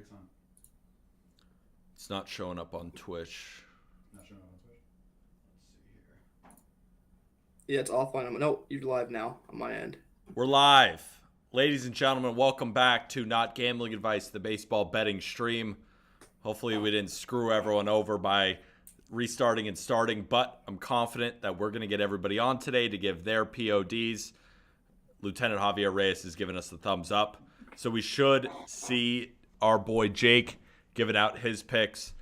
picks on? It's not showing up on Twitch. Not showing on Twitch. Let's see here. Yeah, it's offline. No, you're live now on my end. We're live. Ladies and gentlemen, welcome back to Not Gambling Advice, the baseball betting stream. Hopefully we didn't screw everyone over by restarting and starting, but I'm confident that we're going to get everybody on today to give their PODs. Lieutenant Javier Reyes has given us the thumbs up. So we should see our boy Jake giving out his picks.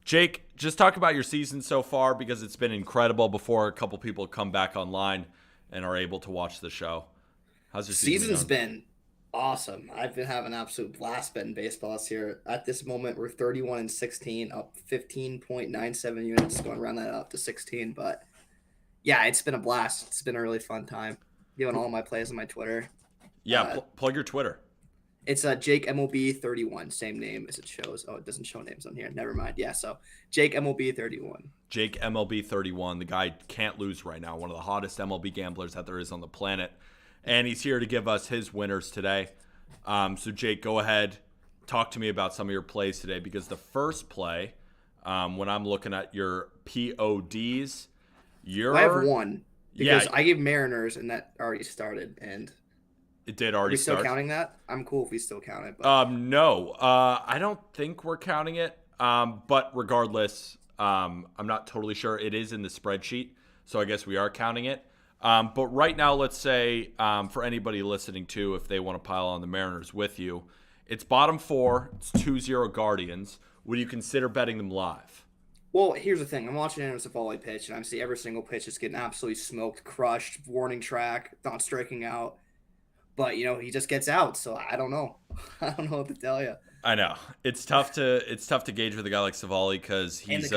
Jake, just talk about your season so far because it's been incredible before a couple people come back online and are able to watch the show. How's your Season's going? been awesome. I've been having an absolute blast betting baseball this year. At this moment, we're 31-16, up 15.97 units, going to round that up to 16. But yeah, it's been a blast. It's been a really fun time. Giving all my plays on my Twitter. Yeah, plug your Twitter. It's Jake MLB 31, same name as it shows. Oh, it doesn't show names on here. Never mind. Yeah, so Jake MLB 31. Jake MLB 31. The guy can't lose right now. One of the hottest MLB gamblers that there is on the planet. And he's here to give us his winners today. So, Jake, go ahead. Talk to me about some of your plays today because the first play, when I'm looking at your PODs, I have one because Yeah. I gave Mariners and that already started. And It did are already we still start. counting that? I'm cool if we still count it. But No. I don't think we're counting it. But regardless, I'm not totally sure. It is in the spreadsheet, so I guess we are counting it. But right now, let's say for anybody listening to, if they want to pile on the Mariners with you, it's bottom four. It's 2-0 Guardians. Would you consider betting them live? Well, here's the thing. I'm watching Anderson volley pitch, and I see every single pitch is getting absolutely smoked, crushed, warning track, not striking out. But, he just gets out, so I don't know. I don't know what to tell you. I know it's tough to gauge with a guy like Savali because he's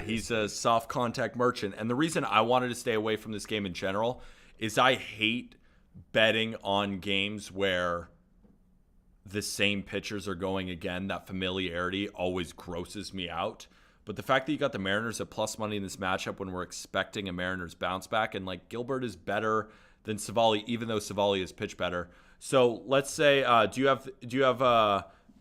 he's a soft contact merchant. And the reason I wanted to stay away from this game in general is I hate betting on games where the same pitchers are going again. That familiarity always grosses me out. But the fact that you got the Mariners at plus money in this matchup when we're expecting a Mariners bounce back, and like Gilbert is better than Savali, even though Savali is pitch better. So let's say, do you have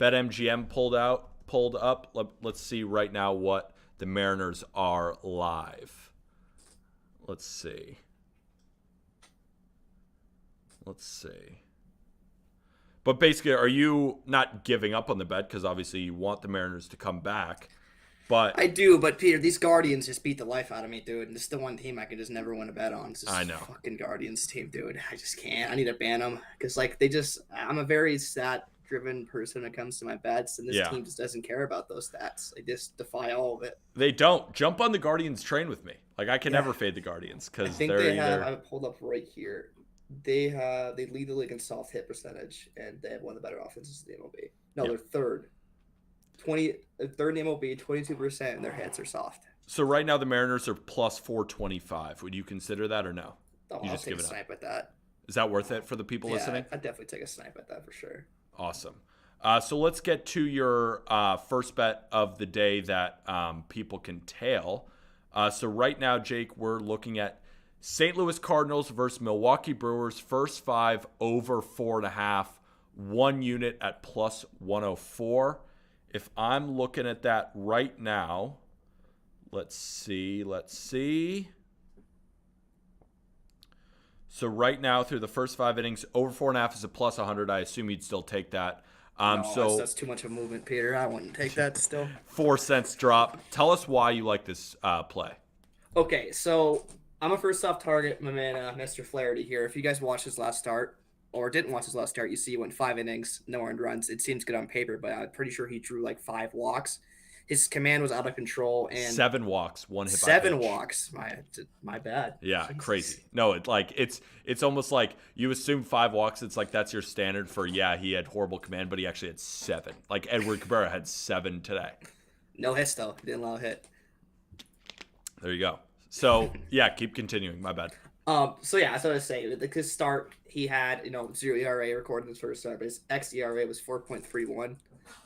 BetMGM pulled up? Let's see right now what the Mariners are live. Let's see. But basically, are you not giving up on the bet because obviously you want the Mariners to come back? But I do, but Peter, these Guardians just beat the life out of me, dude. And this is the one team I could just never win a bet on. It's this I know. Fucking Guardians team, dude. I just can't. I need to ban them because, I'm a very stat-driven person when it comes to my bets, and this team just doesn't care about those stats. They just defy all of it. They don't. Jump on the Guardians train with me. Like, I can never fade the Guardians because they're they have. I pulled up right here. They lead the league in soft hit percentage, and they have one of the better offenses in the MLB. No, they're third. Third in MLB, 22%, and their hits are soft. So right now the Mariners are plus 425. Would you consider that or no? Oh, I'll take a snipe at that. Is that worth it for the people listening? I'd definitely take a snipe at that for sure. Awesome. So let's get to your first bet of the day that people can tail. So right now, Jake, we're looking at St. Louis Cardinals versus Milwaukee Brewers. First five over 4.5. 1 unit at plus 104. If I'm looking at that right now, let's see. So right now, through the first 5 innings, over 4.5 is a plus 100. I assume you'd still take that. No, that's too much of a movement, Peter. I wouldn't take that still. 4 cents drop. Tell us why you like this play. Okay, so I'm a first-off target, my man, Mr. Flaherty here. If you guys watched his last start, or didn't watch his last start, you see he went 5 innings, no earned runs. It seems good on paper, but I'm pretty sure he drew like 5 walks. His command was out of control, and 7 walks, 1 hit by 7 pitch. walks. My bad. Yeah, Jesus. crazy. No, it's almost like you assume 5 walks. It's like that's your standard for he had horrible command, but he actually had 7. Like Edward Cabrera had 7 today. No hits though. He didn't allow a hit. There you go. So yeah, keep continuing. My bad. So yeah, that's what I was saying. His start, he had 0 ERA recorded his first start, but his xERA was 4.31.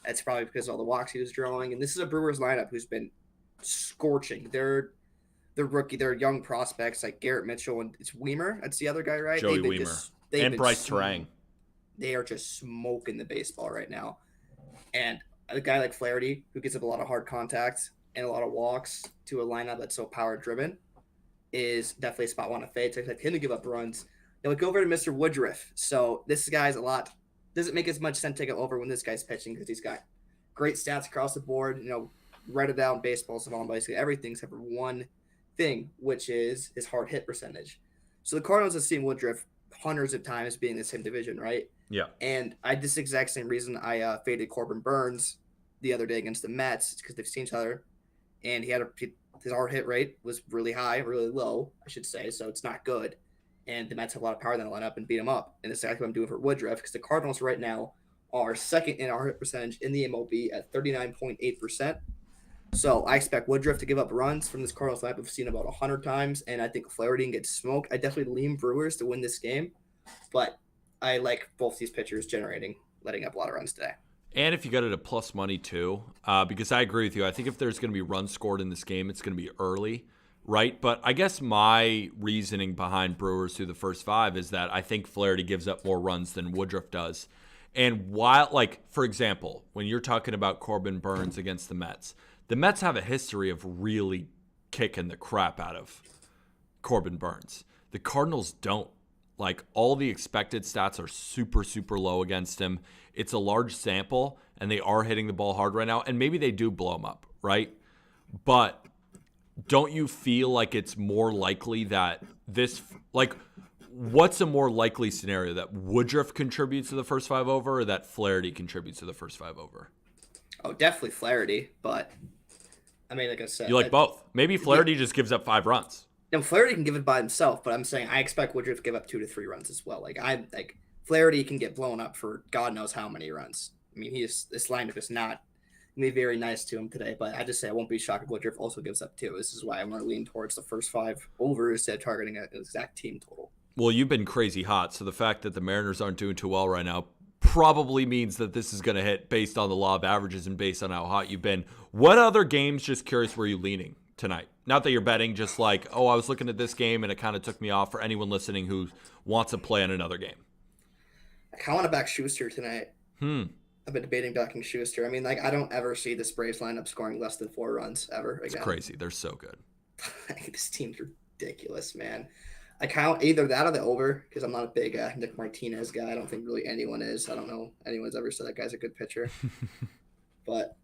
That's probably because of all the walks he was drawing. And this is a Brewers lineup who's been scorching. They're young prospects like Garrett Mitchell and it's Weimer. That's the other guy, right? Joey Weimer and Bryce Terang. They are just smoking the baseball right now. And a guy like Flaherty, who gets up a lot of hard contact and a lot of walks to a lineup that's so power driven, is definitely a spot I want to fade. So I expect him to give up runs. Then we go over to Mr. Woodruff. So this guy's a lot. Doesn't make as much sense to take it over when this guy's pitching because he's got great stats across the board. Write it down, baseball, so on, basically everything except for one thing, which is his hard hit percentage. So the Cardinals have seen Woodruff hundreds of times being in the same division, right? Yeah. And I this exact same reason I faded Corbin Burns the other day against the Mets because they've seen each other, and his hard hit rate was really high, really low, I should say. So it's not good. And the Mets have a lot of power in the lineup and beat him up. And that's exactly what I'm doing for Woodruff because the Cardinals right now are second in hard hit percentage in the MLB at 39.8%. So I expect Woodruff to give up runs from this Cardinals lineup. I've seen about 100 times, and I think Flaherty can get smoked. I definitely lean Brewers to win this game, but I like both these pitchers letting up a lot of runs today. And if you got it at plus money too, because I agree with you. I think if there's going to be runs scored in this game, it's going to be early, right? But I guess my reasoning behind Brewers through the first 5 is that I think Flaherty gives up more runs than Woodruff does. And while, for example, when you're talking about Corbin Burns against the Mets have a history of really kicking the crap out of Corbin Burns. The Cardinals don't. All the expected stats are super, super low against him. It's a large sample, and they are hitting the ball hard right now, and maybe they do blow him up, right? But don't you feel like it's more likely that what's a more likely scenario, that Woodruff contributes to the first 5 over or that Flaherty contributes to the first 5 over? Oh, definitely Flaherty, but I mean, like I said, you like both. Maybe Flaherty just gives up 5 runs. No, Flaherty can give it by himself, but I'm saying I expect Woodruff to give up 2 to 3 runs as well. Flaherty can get blown up for God knows how many runs. I mean, this lineup is not going to be very nice to him today, but I just say I won't be shocked if Woodruff also gives up 2. This is why I'm going to lean towards the first 5 over instead of targeting an exact team total. Well, you've been crazy hot, so the fact that the Mariners aren't doing too well right now probably means that this is going to hit based on the law of averages and based on how hot you've been. What other games, just curious, were you leaning tonight? Not that you're betting, just I was looking at this game and it kind of took me off, for anyone listening who wants to play on another game. I want to back Schuster tonight. I've been debating backing Schuster. I mean, I don't ever see the Braves lineup scoring less than 4 runs ever again. It's crazy. They're so good. This team's ridiculous, man. I count either that or the over because I'm not a big Nick Martinez guy. I don't think really anyone is. I don't know anyone's ever said that guy's a good pitcher. But,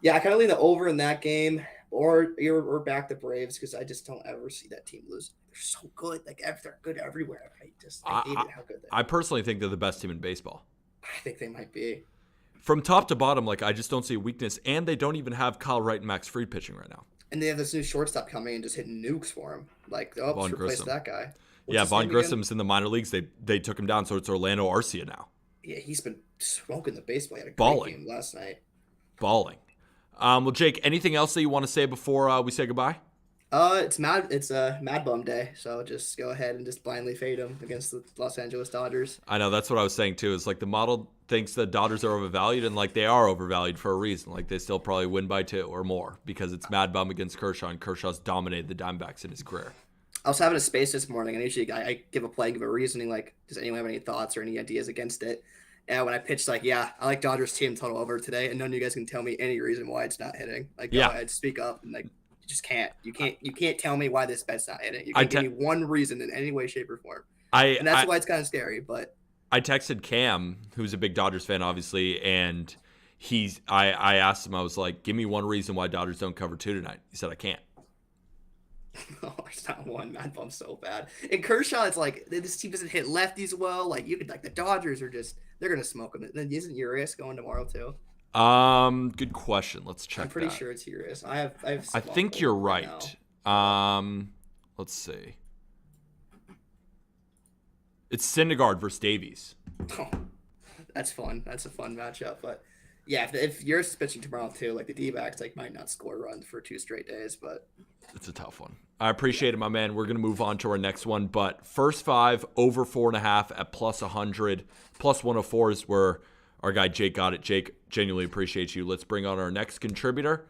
yeah, I kind of lean the over in that game or back the Braves because I just don't ever see that team lose. They're so good. They're good everywhere. I hate how good they are. I personally think they're the best team in baseball. I think they might be. From top to bottom, I just don't see a weakness. And they don't even have Kyle Wright and Max Fried pitching right now. And they have this new shortstop coming and just hitting nukes for him. Vaughn replace Grissom. That guy. Vaughn Grissom's in the minor leagues. They took him down, so it's Orlando Arcia now. Yeah, he's been smoking the baseball. He had a great game last night. Balling. Well, Jake, anything else that you want to say before we say goodbye? It's Mad Bum Day, so just go ahead and just blindly fade him against the Los Angeles Dodgers. I know, that's what I was saying too. It's the model thinks the Dodgers are overvalued, and they are overvalued for a reason. They still probably win by 2 or more because it's Mad Bum against Kershaw, and Kershaw's dominated the Diamondbacks in his career. I was having a space this morning, and usually I give a play, give a reasoning, does anyone have any thoughts or any ideas against it? And when I pitched, I like Dodgers team total over today, and none of you guys can tell me any reason why it's not hitting. Go ahead, speak up, and you just can't. You can't tell me why this bet's not hitting. You can't give me one reason in any way, shape, or form. And that's why it's kind of scary. But I texted Cam, who's a big Dodgers fan, obviously, and I asked him, I was like, give me one reason why Dodgers don't cover 2 tonight. He said, I can't. Oh, it's not one. Mad Bum's so bad. And Kershaw, it's this team doesn't hit lefties well. The Dodgers are just, they're going to smoke him. Then isn't Urias going tomorrow too? Good question. Let's check. I'm pretty sure it's Urias. I think you're right. Let's see. It's Syndergaard versus Davies. Oh, that's fun. That's a fun matchup. But yeah, if Urias is pitching tomorrow too, the D-backs might not score runs for 2 straight days, but it's a tough one. I appreciate it, my man. We're gonna move on to our next one, but first 5 over 4.5 at plus 100, plus 104 is where our guy Jake got it. Jake, genuinely appreciate you. Let's bring on our next contributor.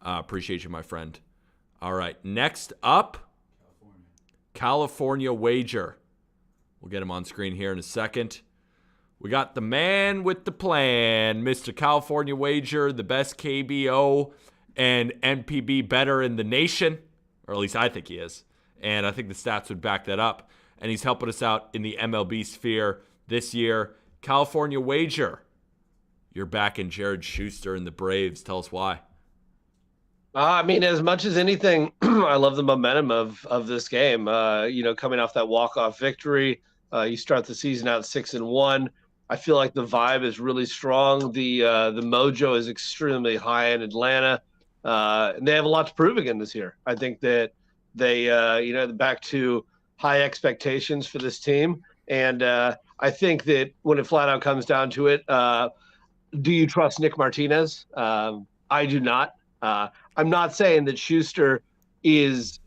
Appreciate you, my friend. All right, next up, California Wager. We'll get him on screen here in a second. We got the man with the plan, Mr. California Wager, the best KBO and NPB better in the nation, or at least I think he is. And I think the stats would back that up. And he's helping us out in the MLB sphere this year. California Wager, you're back in Jared Schuster and the Braves. Tell us why. I mean, as much as anything, I love the momentum of this game. Coming off that walk-off victory, you start the season out 6-1. I feel like the vibe is really strong. The mojo is extremely high in Atlanta, and they have a lot to prove again this year. I think that they, back to high expectations for this team, and I think that when it flat out comes down to it, do you trust Nick Martinez? I do not. I'm not saying that Schuster is,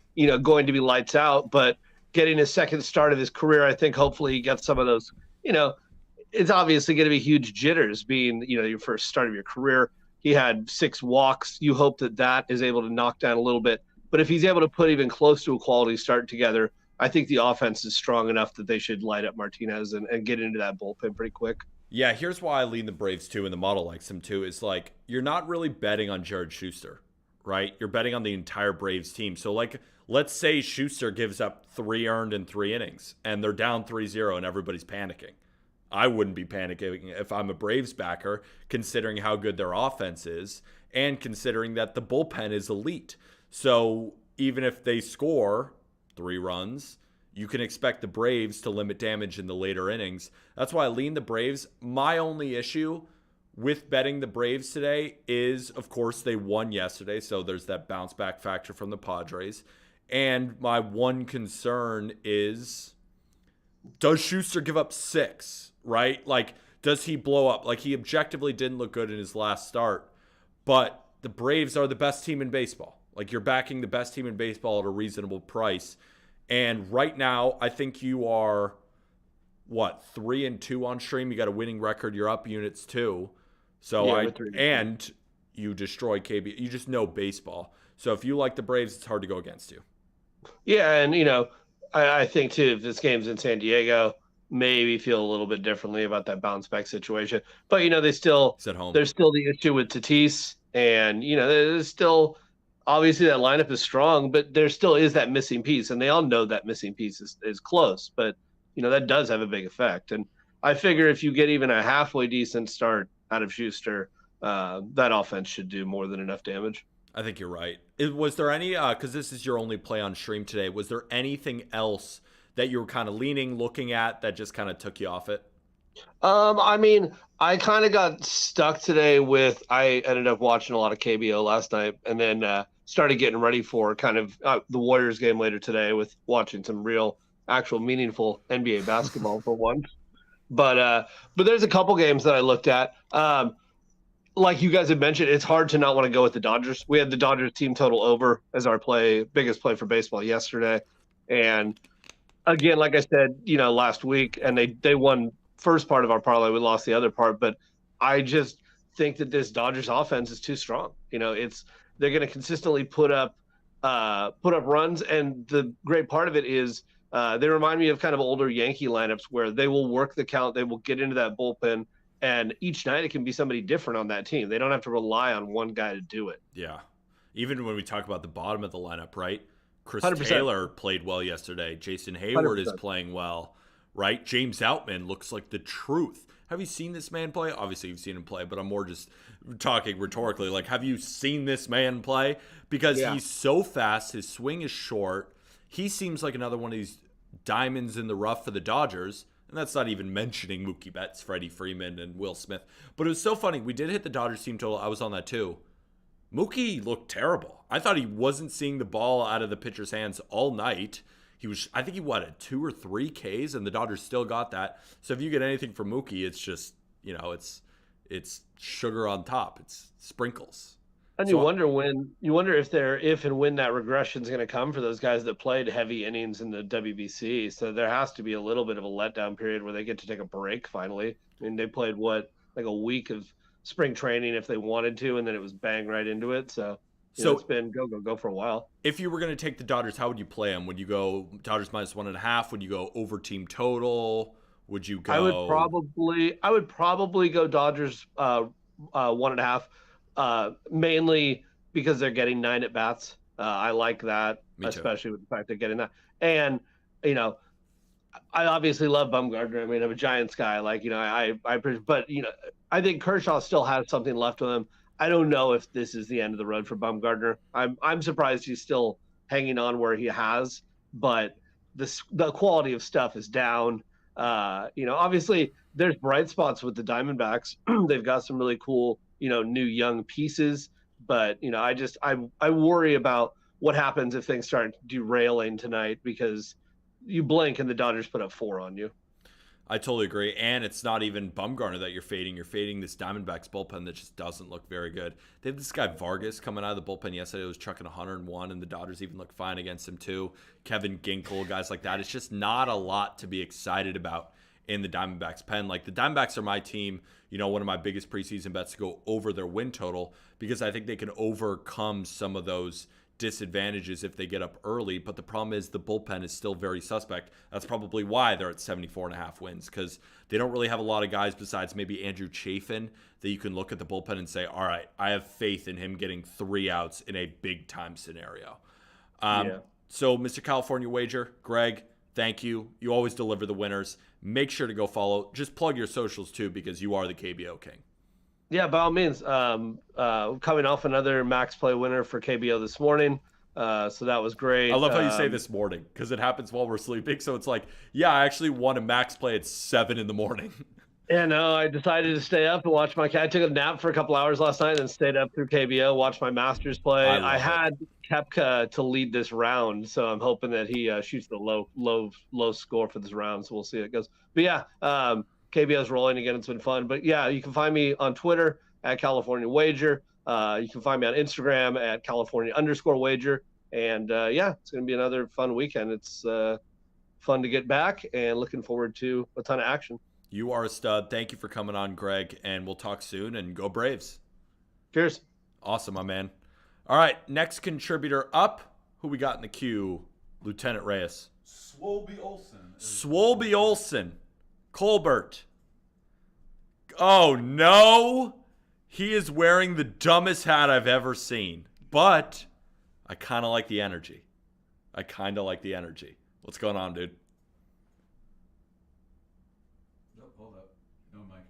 going to be lights out, but getting his second start of his career, I think hopefully he gets some of those, it's obviously going to be huge jitters being, your first start of your career. He had 6 walks. You hope that is able to knock down a little bit. But if he's able to put even close to a quality start together, I think the offense is strong enough that they should light up Martinez and get into that bullpen pretty quick. Yeah, here's why I lean the Braves too, and the model likes him too, is like you're not really betting on Jared Schuster, right? You're betting on the entire Braves team. So like, let's say Schuster gives up 3 earned in 3 innings and they're down 3-0 and everybody's panicking. I wouldn't be panicking if I'm a Braves backer, considering how good their offense is and considering that the bullpen is elite. So even if they score 3 runs, you can expect the Braves to limit damage in the later innings. That's why I lean the Braves. My only issue with betting the Braves today is, of course, they won yesterday, so there's that bounce back factor from the Padres. And my one concern is, does Schuster give up 6, right? Like, does he blow up? Like, he objectively didn't look good in his last start, but the Braves are the best team in baseball. Like, you're backing the best team in baseball at a reasonable price. And right now, I think you are, 3-2 on stream. You got a winning record. You're up units too. So and you destroy KB. You just know baseball. So if you like the Braves, it's hard to go against you. Yeah, and I think too, if this game's in San Diego, maybe feel a little bit differently about that bounce back situation. But they still, It's at home. There's still the issue with Tatis, and there's still. Obviously, that lineup is strong, but there still is that missing piece, and they all know that missing piece is close. But that does have a big effect. And I figure if you get even a halfway decent start out of Schuster, that offense should do more than enough damage. I think you're right. Was there any? Because this is your only play on stream today. Was there anything else that you were kind of looking at that just kind of took you off it? I mean, I kind of got stuck today with. I ended up watching a lot of KBO last night, and then started getting ready for kind of the Warriors game later today with watching some real, actual, meaningful NBA basketball for once. But there's a couple games that I looked at. Like you guys had mentioned, it's hard to not want to go with the Dodgers. We had the Dodgers team total over as our biggest play for baseball yesterday, and again, like I said, last week, and they won first part of our parlay. We lost the other part, but I just think that this Dodgers offense is too strong. They're going to consistently put up runs, and the great part of it is they remind me of kind of older Yankee lineups where they will work the count, they will get into that bullpen, and each night it can be somebody different on that team. They don't have to rely on one guy to do it. Yeah, even when we talk about the bottom of the lineup, right? Chris 100%. Taylor played well yesterday. Jason Hayward 100%. is playing well, right? James Outman looks like the truth. Have you seen this man play? Obviously, you've seen him play, but I'm more just talking rhetorically. Like, have you seen this man play? Because he's so fast. His swing is short. He seems like another one of these diamonds in the rough for the Dodgers. And that's not even mentioning Mookie Betts, Freddie Freeman, and Will Smith. But it was so funny. We did hit the Dodgers team total. I was on that too. Mookie looked terrible. I thought he wasn't seeing the ball out of the pitcher's hands all night. I think he had 2 or 3 Ks, and the Dodgers still got that. So if you get anything from Mookie, it's just, it's sugar on top. It's sprinkles. And you wonder if and when that regression is going to come for those guys that played heavy innings in the WBC. So there has to be a little bit of a letdown period where they get to take a break finally. I mean, they played like a week of spring training if they wanted to, and then it was bang right into it. So it's been go for a while. If you were going to take the Dodgers, how would you play them? Would you go Dodgers -1.5? Would you go over team total? Would you go? I would probably go Dodgers 1.5, mainly because they're getting 9 at bats. I like that, especially with the fact they're getting that. And I obviously love Bumgarner. I mean, I'm a Giants guy. Like, but I think Kershaw still has something left with him. I don't know if this is the end of the road for Bumgarner. I'm surprised he's still hanging on where he has, but the quality of stuff is down. Obviously there's bright spots with the Diamondbacks. They've got some really cool, new young pieces, but I worry about what happens if things start derailing tonight, because you blink and the Dodgers put up 4 on you. I totally agree. And it's not even Bumgarner that you're fading. You're fading this Diamondbacks bullpen that just doesn't look very good. They have this guy Vargas coming out of the bullpen yesterday. Was chucking 101, and the Dodgers even look fine against him too. Kevin Ginkel, guys like that. It's just not a lot to be excited about in the Diamondbacks pen. Like, the Diamondbacks are my team, one of my biggest preseason bets to go over their win total, because I think they can overcome some of those disadvantages if they get up early. But the problem is the bullpen is still very suspect. That's probably why they're at 74.5 wins, because they don't really have a lot of guys besides maybe Andrew Chafin that you can look at the bullpen and say, all right, I have faith in him getting 3 outs in a big time scenario. So Mr. California Wager, Greg, thank you. You always deliver the winners. Make sure to go follow. Just plug your socials too, because you are the KBO king. Yeah, by all means. Coming off another max play winner for KBO this morning. So that was great. I love how you say this morning, because it happens while we're sleeping. So it's like, yeah, I actually won a max play at 7 a.m. Yeah, no, I decided to stay up and watch my cat. I took a nap for a couple hours last night and then stayed up through KBO, watched my Masters play. I had Koepka to lead this round, so I'm hoping that he shoots the low score for this round. So we'll see how it goes. But yeah, KBO's rolling again. It's been fun. But yeah, you can find me on Twitter at California Wager. You can find me on Instagram at California_Wager. And yeah, it's going to be another fun weekend. It's fun to get back and looking forward to a ton of action. You are a stud. Thank you for coming on, Greg, and we'll talk soon, and go Braves. Cheers. Awesome, my man. All right, next contributor up. Who we got in the queue? Lieutenant Reyes. Swolby Olsen. Swolby Olsen. Colbert. Oh, no. He is wearing the dumbest hat I've ever seen, but I kind of like the energy. What's going on, dude? Hold up. No mic.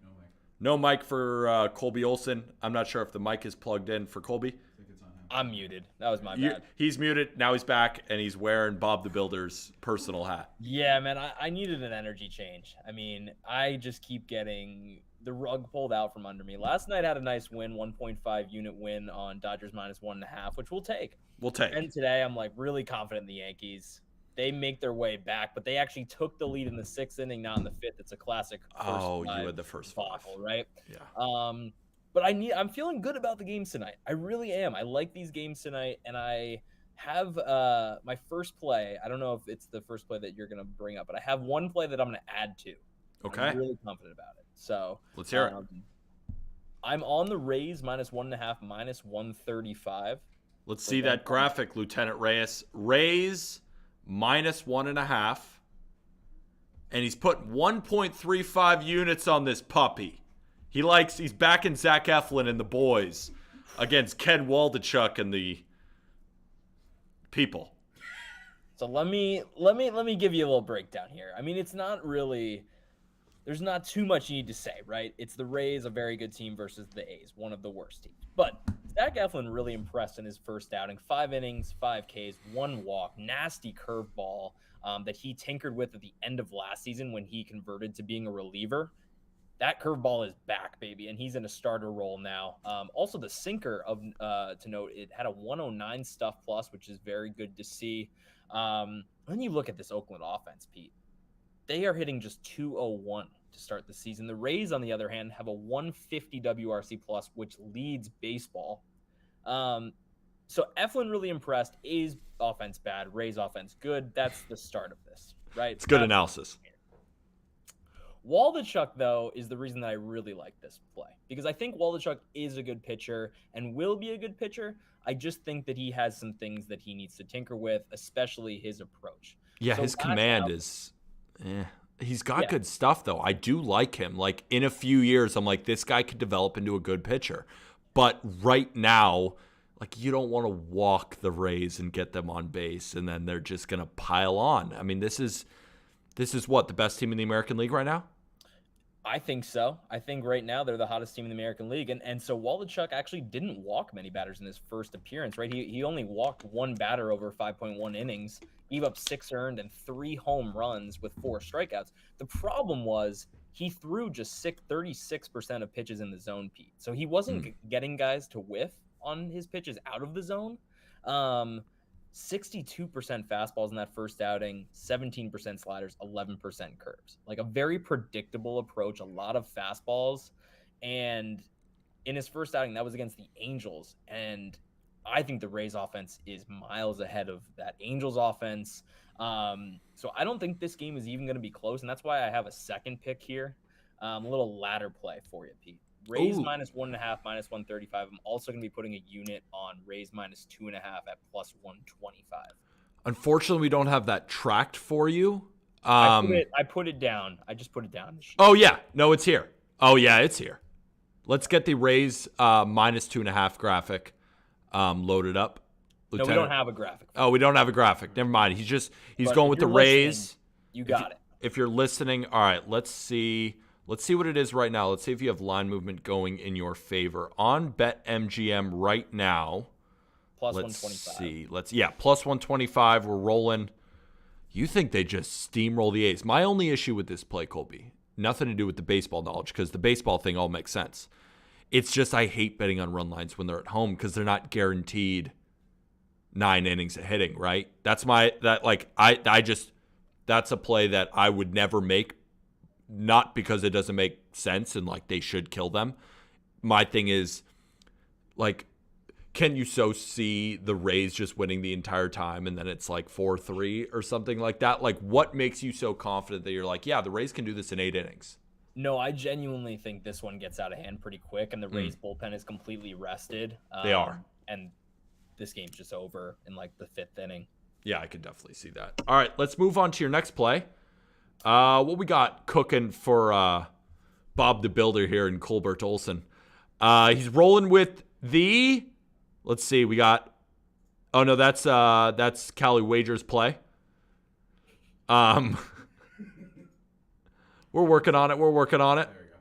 No mic for Colby Olsen. I'm not sure if the mic is plugged in for Colby. I think it's on him. I'm muted. That was my bad. He's muted. Now he's back, and he's wearing Bob the Builder's personal hat. Yeah, man, I needed an energy change. I mean, I just keep getting the rug pulled out from under me. Last night I had a nice win, 1.5 unit win on Dodgers -1.5, which we'll take. And today I'm like really confident in the Yankees. They make their way back, but they actually took the lead in the 6th inning, not in the 5th. It's a classic. You had the first debacle, 5, right? Yeah. But I'm feeling good about the games tonight. I really am. I like these games tonight, and I have my first play. I don't know if it's the first play that you're going to bring up, but I have one play that I'm going to add to. Okay. I'm really confident about it. So let's hear it. I'm on the Rays -1.5, -135. Let's see that graphic, Lieutenant Reyes. Rays -1.5, and he's put 1.35 units on this puppy. He's backing Zach Eflin and the boys against Ken Waldachuk and the people. So let me give you a little breakdown here. I mean, it's not really, there's not too much you need to say, right? It's the Rays, a very good team, versus the A's, one of the worst teams. But Zach Eflin really impressed in his first outing. 5 innings, 5 Ks, 1 walk, nasty curveball that he tinkered with at the end of last season when he converted to being a reliever. That curveball is back, baby, and he's in a starter role now. Also, the sinker to note, it had a 109 stuff plus, which is very good to see. When you look at this Oakland offense, Pete, they are hitting just 201 to start the season. The Rays, on the other hand, have a 150 WRC plus, which leads baseball. So Eflin really impressed. A's offense bad, Rays offense good. That's the start of this, right? It's good analysis. Waldachuk, though, is the reason that I really like this play, because I think Waldachuk is a good pitcher and will be a good pitcher. I just think that he has some things that he needs to tinker with, especially his approach. Yeah, so his command is He's got good stuff, though. I do like him. Like, in a few years, I'm like, this guy could develop into a good pitcher. But right now, like, you don't want to walk the Rays and get them on base, and then they're just going to pile on. I mean, this is what, the best team in the American League right now? I think so. I think right now they're the hottest team in the American League. And so Waldichuk actually didn't walk many batters in his first appearance, right? He only walked one batter over 5.1 innings, gave up 6 earned and 3 home runs with 4 strikeouts. The problem was he threw just 36% of pitches in the zone, Pete. So he wasn't getting guys to whiff on his pitches out of the zone. 62% fastballs in that first outing, 17% sliders, 11% curves. Like a very predictable approach, a lot of fastballs. And in his first outing, that was against the Angels. And I think the Rays offense is miles ahead of that Angels offense. So I don't think this game is even going to be close. And that's why I have a second pick here. A little ladder play for you, Pete. Rays -1.5, -135. I'm also going to be putting a unit on Rays -2.5 at +125. Unfortunately, we don't have that tracked for you. I put it down. I just put it down. Oh, yeah. No, it's here. Oh, yeah, it's here. Let's get the Rays -2.5 graphic loaded up. Lieutenant. No, we don't have a graphic. Oh, we don't have a graphic. Never mind. He's going with the Rays. You got it. If you're listening, all right, let's see. Let's see what it is right now. Let's see if you have line movement going in your favor. On BetMGM right now. +125. Let's see. +125. We're rolling. You think they just steamroll the A's. My only issue with this play, Colby, nothing to do with the baseball knowledge, because the baseball thing all makes sense. It's just I hate betting on run lines when they're at home because they're not guaranteed 9 innings of hitting, right? That's a play that I would never make. Not because it doesn't make sense and like they should kill them. My thing is, like, can you see the Rays just winning the entire time and then it's like 4-3 or something like that? Like, what makes you so confident that you're like, yeah, the Rays can do this in 8 innings? No, I genuinely think this one gets out of hand pretty quick and the Rays bullpen is completely rested. They are. And this game's just over in like the 5th inning. Yeah, I could definitely see that. All right, let's move on to your next play. What we got cooking for Bob the Builder here in Colbert Olson? He's rolling with the. Let's see, we got. Oh no, that's Cali Wager's play. We're working on it. There we go.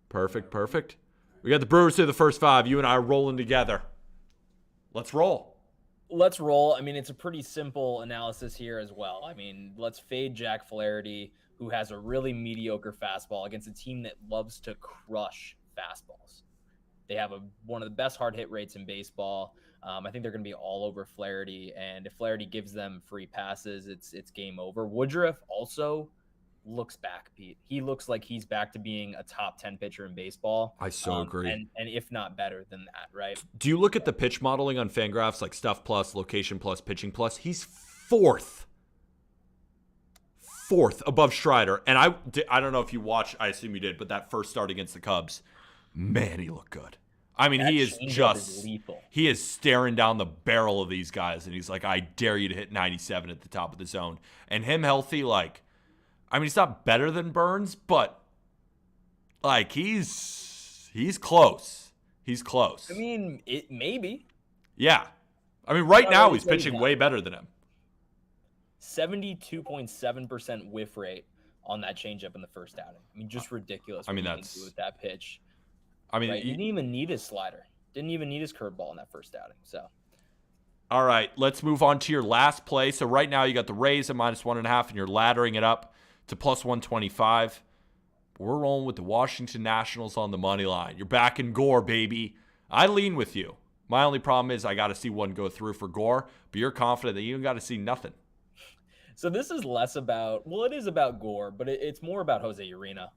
Perfect. We got the Brewers through the first 5. You and I are rolling together. Let's roll. Let's roll. I mean, it's a pretty simple analysis here as well. I mean, let's fade Jack Flaherty, who has a really mediocre fastball against a team that loves to crush fastballs. They have one of the best hard hit rates in baseball. I think they're going to be all over Flaherty, and if Flaherty gives them free passes, it's game over. Woodruff also looks back, Pete. He looks like he's back to being a top 10 pitcher in baseball. I so agree. And if not better than that, right? Do you look at the pitch modeling on Fangraphs, like Stuff Plus, Location Plus, Pitching Plus? He's fourth above Strider. And I don't know if you watched, I assume you did, but that first start against the Cubs, man, he looked good. I mean, he is lethal. He is staring down the barrel of these guys, and he's like, I dare you to hit 97 at the top of the zone. And him healthy, like, I mean, he's not better than Burns, but like he's close. He's close. I mean, maybe. Yeah. I mean, right now he's pitching way better than him. 72.7% whiff rate on that changeup in the first outing. I mean, just ridiculous. I mean, that's with that pitch. I mean, right? He didn't even need his slider. Didn't even need his curveball in that first outing. So. All right, let's move on to your last play. So right now you got the Rays at -1.5, and you're laddering it up to +125. We're rolling with the Washington Nationals on the money line. You're back in Gore, baby. I lean with you. My only problem is I got to see one go through for Gore, but you're confident that you got to see nothing. So this is less about, well, it is about Gore, but it's more about Jose Urena,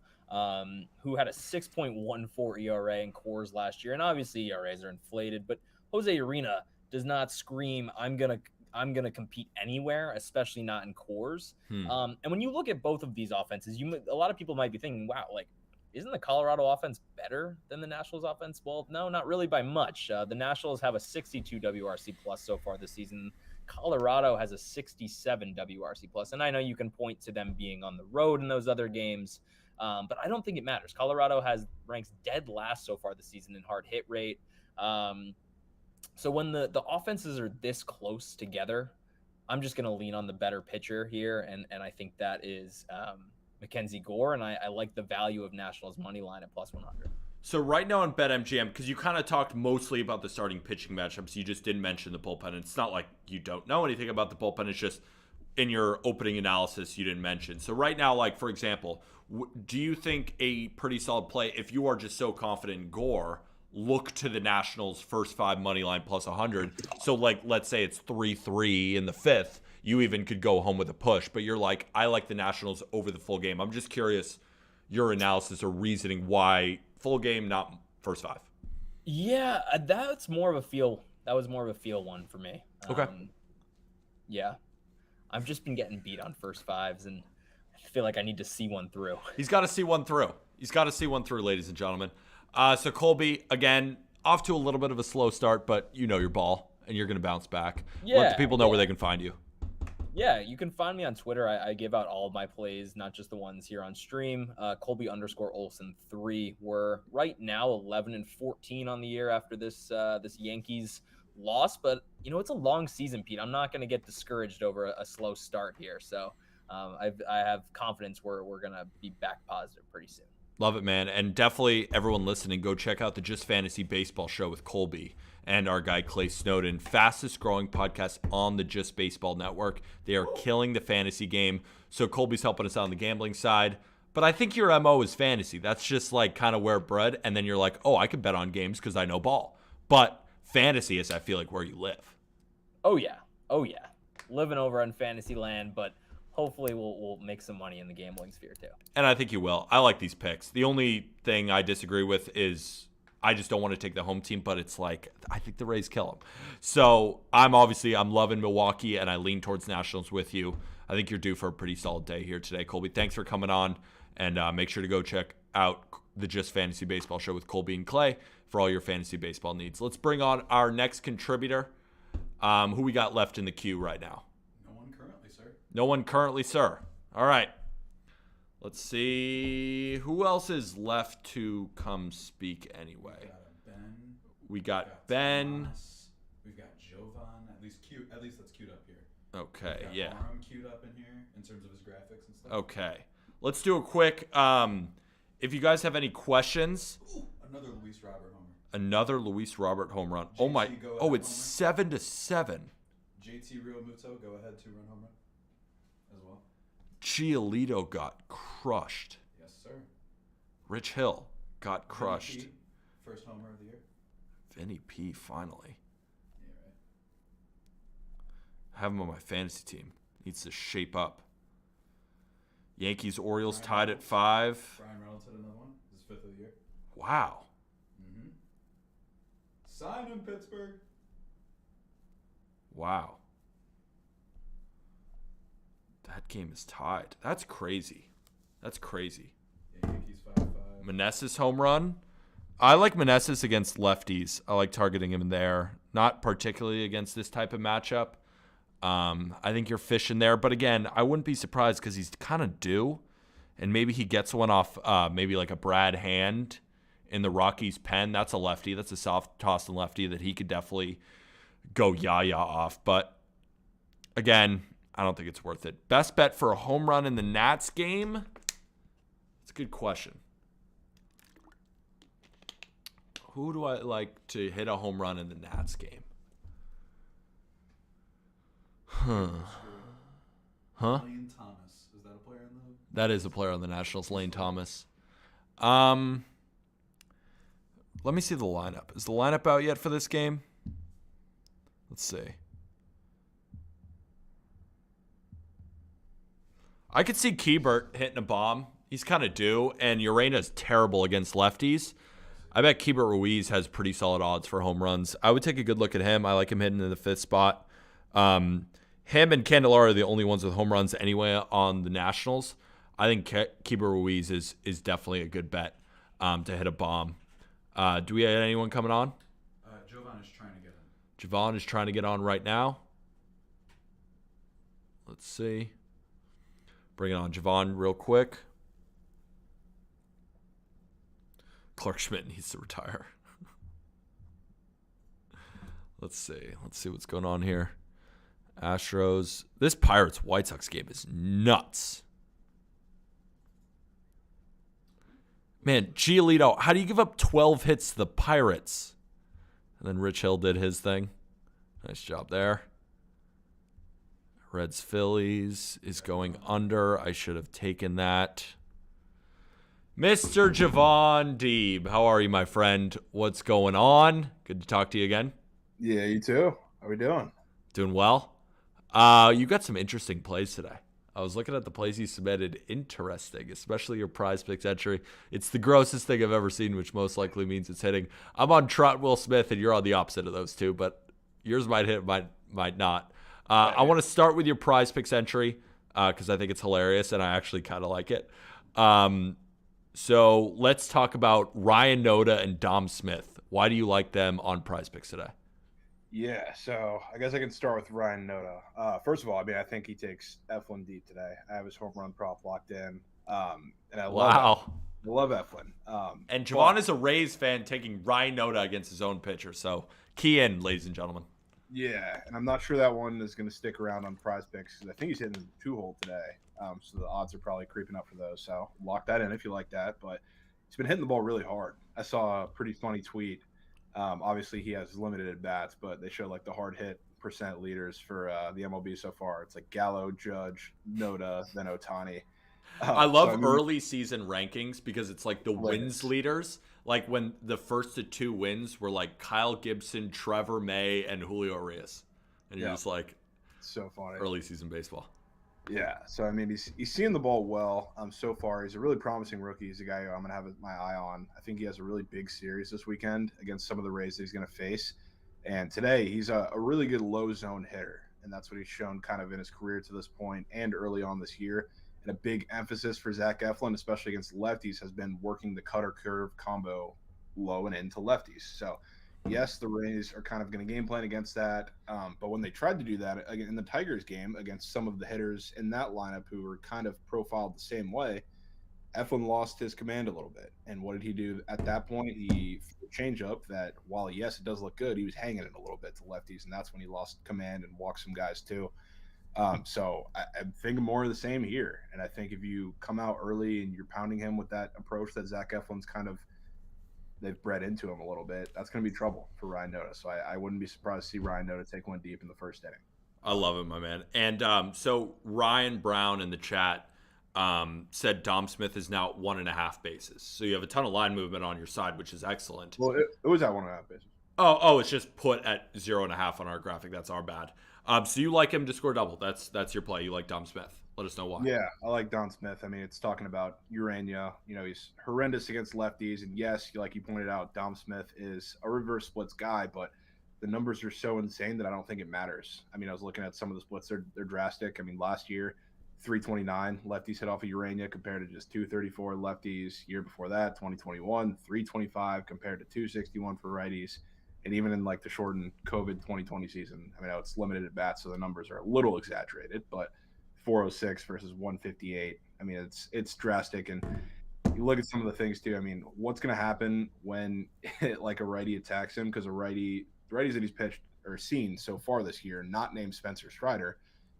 who had a 6.14 ERA in Coors last year. And obviously ERAs are inflated, but Jose Urena does not scream, I'm gonna compete anywhere, especially not in Coors. And when you look at both of these offenses, a lot of people might be thinking, wow, like, isn't the Colorado offense better than the Nationals offense? Well, no, not really by much. The Nationals have a 62 WRC plus so far this season. Colorado has a 67 WRC plus, and I know you can point to them being on the road in those other games, but I don't think it matters. Colorado ranks dead last so far this season in hard hit rate. So when the offenses are this close together, I'm just going to lean on the better pitcher here, and I think that is Mackenzie Gore, and I like the value of Nationals money line at plus 100. So right now on BetMGM, because you kind of talked mostly about the starting pitching matchups, you just didn't mention the bullpen. And it's not like you don't know anything about the bullpen. It's just in your opening analysis you didn't mention. So right now, like for example, do you think a pretty solid play, if you are just so confident in Gore, look to the Nationals first 5 money line plus 100? So like let's say it's 3-3 in the 5th, you even could go home with a push. But you're like, I like the Nationals over the full game. I'm just curious your analysis or reasoning why full game, not first 5. Yeah, that's more of a feel. That was more of a feel one for me. Okay. Yeah, I've just been getting beat on first 5s, and I feel like I need to see one through. He's got to see one through. Ladies and gentlemen. So Colby, again, off to a little bit of a slow start, but you know your ball, and you're going to bounce back. Let the people know where they can find you. Yeah, you can find me on Twitter. I give out all of my plays, not just the ones here on stream. Colby_Olson3. We're right now 11-14 on the year after this Yankees loss, but it's a long season, Pete. I'm not going to get discouraged over a slow start here. So I have confidence we're going to be back positive pretty soon. Love it, man. And definitely everyone listening, go check out the Just Fantasy Baseball show with Colby and our guy Clay Snowden. Fastest growing podcast on the Just Baseball Network. They are killing the fantasy game. So Colby's helping us out on the gambling side. But I think your MO is fantasy. That's just like kind of where it bred. And then you're like, oh, I could bet on games because I know ball. But fantasy is, I feel like, where you live. Oh, yeah. Living over in fantasy land, but hopefully we'll make some money in the gambling sphere too. And I think you will. I like these picks. The only thing I disagree with is I just don't want to take the home team, but it's like I think the Rays kill them. So I'm loving Milwaukee, and I lean towards Nationals with you. I think you're due for a pretty solid day here today, Colby. Thanks for coming on, and make sure to go check out the Just Fantasy Baseball show with Colby and Clay for all your fantasy baseball needs. Let's bring on our next contributor. Who we got left in the queue right now? No one currently, sir. All right. Let's see. Who else is left to come speak anyway? We got Ben. Thomas. We've got Jovan. At least that's queued up here. Okay, We've got yeah. Arm queued up in here in terms of his graphics and stuff. Okay. Let's do a quick. If you guys have any questions. Ooh, another Luis Robert homer. Another Luis Robert home run. Oh my. Oh, it's 7-7. JT Realmuto, go ahead, 2-run home run as well. Giolito got crushed. Yes, sir. Rich Hill got crushed. Vinny P, first homer of the year. Vinny P, finally. Yeah, right. Have him on my fantasy team. Needs to shape up. Yankees, Orioles tied at 5. Brian Reynolds had another one. His 5th of the year. Wow. Mm-hmm. Sign him, Pittsburgh. Wow. That game is tied. That's crazy. Yeah, Yankees 5-5. Meneses home run. I like Meneses against lefties. I like targeting him there. Not particularly against this type of matchup. I think you're fishing there. But again, I wouldn't be surprised because he's kind of due. And maybe he gets one off maybe like a Brad Hand in the Rockies pen. That's a lefty. That's a soft tossing lefty that he could definitely go yah-yah off. But again, I don't think it's worth it. Best bet for a home run in the Nats game? It's a good question. Who do I like to hit a home run in the Nats game? Huh? Lane Thomas. Is that a player in the... That is a player on the Nationals, Lane Thomas. Let me see the lineup. Is the lineup out yet for this game? Let's see. I could see Keibert hitting a bomb. He's kind of due, and Urena's terrible against lefties. I bet Keibert Ruiz has pretty solid odds for home runs. I would take a good look at him. I like him hitting in the 5th spot. Him and Candelario are the only ones with home runs anyway on the Nationals. I think Keibert Ruiz is definitely a good bet to hit a bomb. Do we have anyone coming on? Jovan is trying to get in. Javon is trying to get on right now. Let's see. Bring it on Javon real quick. Clark Schmidt needs to retire. Let's see. Let's see what's going on here. Astros. This Pirates-White Sox game is nuts. Man, Giolito, how do you give up 12 hits to the Pirates? And then Rich Hill did his thing. Nice job there. Reds Phillies is going under. I should have taken that. Mr. Javon Deeb, how are you, my friend? What's going on? Good to talk to you again. Yeah, you too. How we doing? Doing well. You got some interesting plays today. I was looking at the plays you submitted. Interesting, especially your prize picks entry. It's the grossest thing I've ever seen, which most likely means it's hitting. I'm on Trot Will Smith, and you're on the opposite of those two, but yours might hit, might not. I want to start with your prize picks entry because I think it's hilarious, and I actually kind of like it. So let's talk about Ryan Noda and Dom Smith. Why do you like them on prize picks today? Yeah, so I guess I can start with Ryan Noda. First of all, I mean, I think he takes Eflin deep today. I have his home run prop locked in, and I love Eflin. And Javon is a Rays fan taking Ryan Noda against his own pitcher. So key in, ladies and gentlemen. Yeah, and I'm not sure that one is going to stick around on prize picks because I think he's hitting the 2-hole today. So the odds are probably creeping up for those. So lock that in if you like that. But he's been hitting the ball really hard. I saw a pretty funny tweet. Obviously, he has limited at bats, but they show like the hard hit percent leaders for the MLB so far. It's like Gallo, Judge, Noda, then Ohtani. I love early season rankings because it's like the wins leaders. Like when the first 2 wins were like Kyle Gibson, Trevor May, and Julio Urias. And you're just like, so funny. Early season baseball. Yeah, so I mean, he's seeing the ball well so far. He's a really promising rookie. He's a guy who I'm going to have my eye on. I think he has a really big series this weekend against some of the Rays that he's going to face. And today, he's a really good low zone hitter, and that's what he's shown kind of in his career to this point and early on this year. And a big emphasis for Zach Eflin, especially against lefties, has been working the cutter curve combo low and into lefties. So yes, the Rays are kind of going to game plan against that. But when they tried to do that in the Tigers game against some of the hitters in that lineup who were kind of profiled the same way, Eflin lost his command a little bit. And what did he do at that point? He changed up that while, yes, it does look good, he was hanging it a little bit to lefties. And that's when he lost command and walked some guys too. So I think more of the same here. And I think if you come out early and you're pounding him with that approach that Zach Eflin's kind of they've bred into him a little bit, that's going to be trouble for Ryan Noda. So I wouldn't be surprised to see Ryan Noda take one deep in the first inning. I love it, my man. And so Ryan Brown in the chat said Dom Smith is now at 1.5 bases. So you have a ton of line movement on your side, which is excellent. Well, it was at 1.5 bases. Oh, it's just put at 0.5 on our graphic. That's our bad. So you like him to score double. That's your play. You like Dom Smith. Let us know why. Yeah, I like Dom Smith. I mean, it's talking about Urania. You know, he's horrendous against lefties. And yes, like you pointed out, Dom Smith is a reverse splits guy, but the numbers are so insane that I don't think it matters. I mean, I was looking at some of the splits. They're drastic. I mean, last year, 329 lefties hit off of Urania compared to just 234 lefties. Year before that, 2021, 325 compared to 261 for righties. And even in like the shortened COVID 2020 season, I mean, it's limited at bats, so the numbers are a little exaggerated, but 406 versus 158. I mean, it's drastic. And you look at some of the things too. I mean, what's going to happen when like a righty attacks him? Because the righties that he's pitched or seen so far this year, not named Spencer Strider,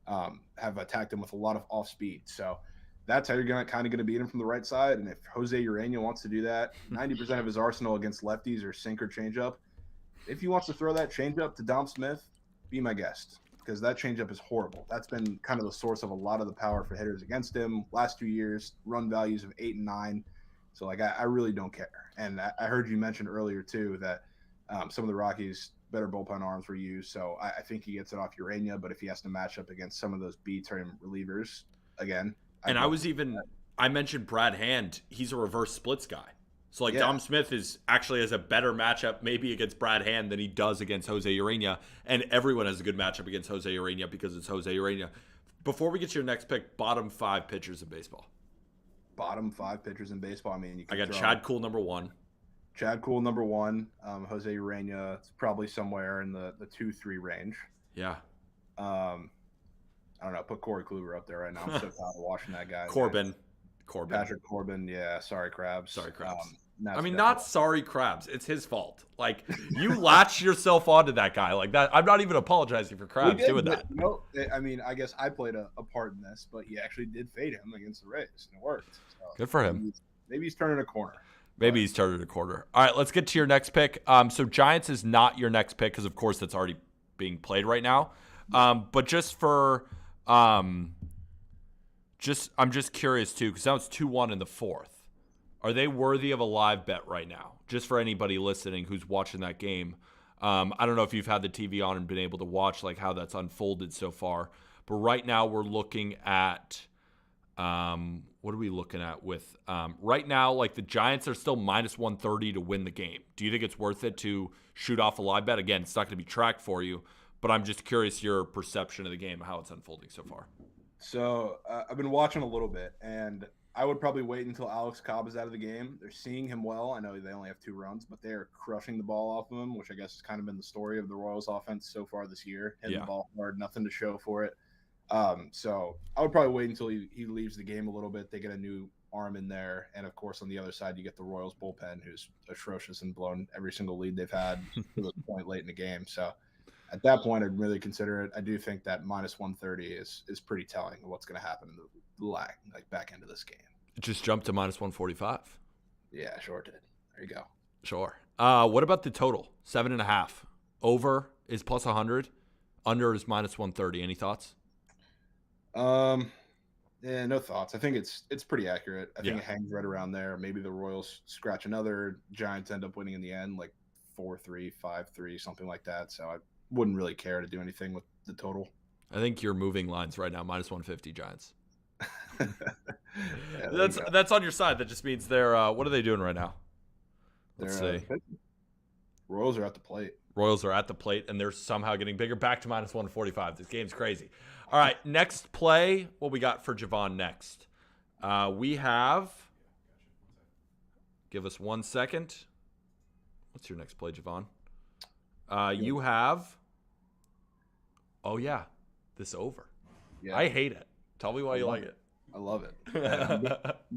have attacked him with a lot of off speed. So that's how you're kind of going to beat him from the right side. And if Jose Urania wants to do that, 90% of his arsenal against lefties are sink or changeup. If he wants to throw that changeup to Dom Smith, be my guest, because that changeup is horrible. That's been kind of the source of a lot of the power for hitters against him last 2 years, run values of 8 and 9. So, like, I really don't care. And I heard you mention earlier, too, that some of the Rockies' better bullpen arms were used. So I think he gets it off Urania, but if he has to match up against some of those B-term relievers, again. I mentioned Brad Hand. He's a reverse splits guy. So, like, Dom Smith actually has a better matchup maybe against Brad Hand than he does against Jose Urania. And everyone has a good matchup against Jose Urania because it's Jose Urania. Before we get to your next pick, bottom 5 pitchers in baseball. Bottom 5 pitchers in baseball. I mean, I got Chad Kuhl, number 1. Chad Kuhl, number 1. Jose Urania, it's probably somewhere in the 2-3 range. Yeah. I don't know. Put Corey Kluber up there right now. I'm so tired of watching that guy. Corbin. Patrick Corbin. Yeah. Sorry, Crabs. Sorry, Crabs. I mean, not sorry, Crabs. It's his fault. Like, you latched yourself onto that guy like that. I'm not even apologizing for Crabs doing that. No, I mean, I guess I played a part in this, but he actually did fade him against the Rays, and it worked. So good for him. Maybe he's turning a corner. Maybe he's turning a corner. All right, let's get to your next pick. So Giants is not your next pick because, of course, that's already being played right now. But just for I'm just curious, too, because now it's 2-1 in the fourth. Are they worthy of a live bet right now? Just for anybody listening who's watching that game. I don't know if you've had the TV on and been able to watch like how that's unfolded so far. But right now we're looking at what are we looking at with right now, like the Giants are still minus 130 to win the game. Do you think it's worth it to shoot off a live bet? Again, it's not going to be tracked for you, but I'm just curious your perception of the game, how it's unfolding so far. So I've been watching a little bit, and I would probably wait until Alex Cobb is out of the game. They're seeing him well. I know they only have 2 runs, but they are crushing the ball off of him, which I guess has kind of been the story of the Royals offense so far this year. Hitting the ball hard, nothing to show for it. So I would probably wait until he leaves the game a little bit. They get a new arm in there. And, of course, on the other side, you get the Royals bullpen, who's atrocious and blown every single lead they've had to this point late in the game. So at that point, I'd really consider it. I do think that minus 130 is pretty telling of what's going to happen in the back end of this game. It just jumped to minus 145. Yeah, sure did. There you go. Sure. What about the total? 7.5. Over is plus 100. Under is minus 130. Any thoughts? Yeah, no thoughts. I think it's pretty accurate. I think it hangs right around there. Maybe the Royals scratch another. Giants end up winning in the end, like 4-3, 5-3, something like that. So I wouldn't really care to do anything with the total. I think you're moving lines right now. Minus 150 Giants. Yeah, that's on your side. That just means they're what are they doing right now? Let's see. Royals are at the plate. Royals are at the plate, and they're somehow getting bigger. Back to minus 145. This game's crazy. All right, next play. What we got for Javon next? We have. Give us 1 second. What's your next play, Javon? You have. Oh yeah, this over. Yeah. I hate it. Tell me why you like it. I love it.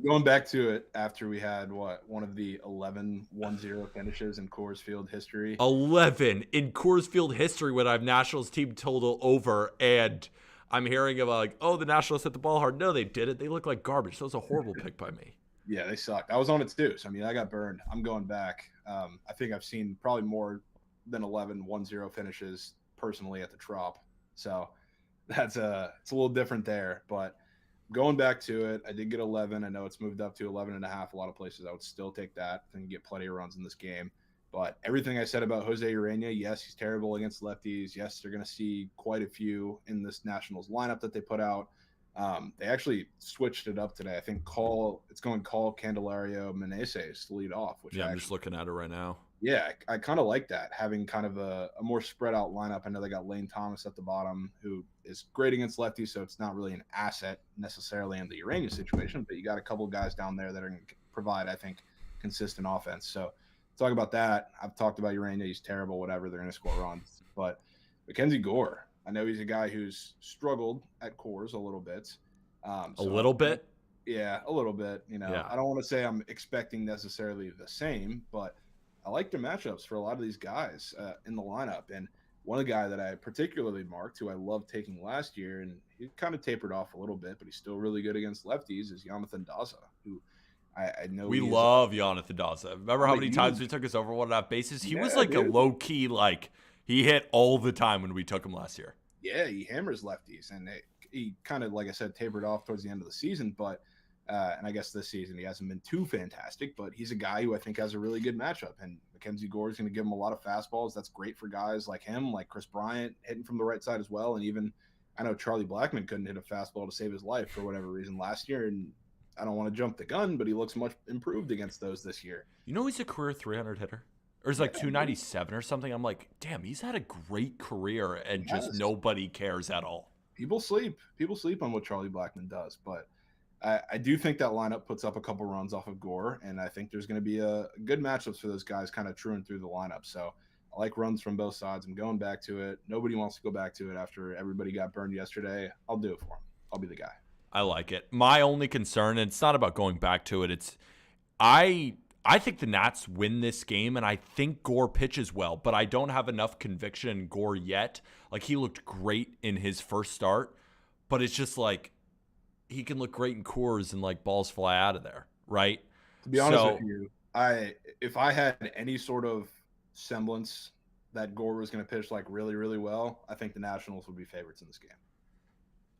Going back to it after we had one of the 11 1-0 finishes in Coors Field history. 11 in Coors Field history when I have Nationals team total over, and I'm hearing about like, oh, the Nationals hit the ball hard. No, they didn't. They look like garbage. That was a horrible pick by me. Yeah, they sucked. I was on it too. So I mean, I got burned. I'm going back. I think I've seen probably more than 11 1-0 finishes personally at the Trop. So it's a little different there, but going back to it, I did get 11. I know it's moved up to 11.5. A lot of places I would still take that. I think you get plenty of runs in this game. But everything I said about Jose Urena, yes, he's terrible against lefties. Yes, they're going to see quite a few in this Nationals lineup that they put out. They actually switched it up today. I think it's going Candelario, Meneses to lead off. Which I'm just looking at it right now. Yeah, I kind of like that, having kind of a more spread out lineup. I know they got Lane Thomas at the bottom, who is great against lefties, so it's not really an asset necessarily in the Urena situation, but you got a couple of guys down there that are going to provide, I think, consistent offense. So talk about that. I've talked about Urena. He's terrible, whatever. They're going to score runs. But Mackenzie Gore, I know he's a guy who's struggled at Coors a little bit. A little bit? Yeah, a little bit. I don't want to say I'm expecting necessarily the same, but I like the matchups for a lot of these guys in the lineup. And one guy that I particularly marked, who I loved taking last year, and he kind of tapered off a little bit, but he's still really good against lefties, is Jonathan Daza, who I know we love Jonathan Daza. Remember how many times we took us over 1.5 bases? He was like a low key, like he hit all the time when we took him last year. Yeah, he hammers lefties, and he kind of, like I said, tapered off towards the end of the season, but. And I guess this season he hasn't been too fantastic, but he's a guy who I think has a really good matchup. And Mackenzie Gore is going to give him a lot of fastballs. That's great for guys like him, like Chris Bryant, hitting from the right side as well. And even I know Charlie Blackmon couldn't hit a fastball to save his life for whatever reason last year. And I don't want to jump the gun, but he looks much improved against those this year. He's a career 300 hitter. Or he's like 297 or something. I'm like, damn, he's had a great career and just nobody cares at all. People sleep on what Charlie Blackmon does, but I do think that lineup puts up a couple runs off of Gore, and I think there's going to be a good matchups for those guys kind of truing through the lineup. So I like runs from both sides. I'm going back to it. Nobody wants to go back to it after everybody got burned yesterday. I'll do it for them. I'll be the guy. I like it. My only concern, and it's not about going back to it, it's I think the Nats win this game, and I think Gore pitches well, but I don't have enough conviction in Gore yet. Like, he looked great in his first start, but it's just like he can look great in Coors and like balls fly out of there, right? To be honest with you, if I had any sort of semblance that Gore was going to pitch like really, really well, I think the Nationals would be favorites in this game.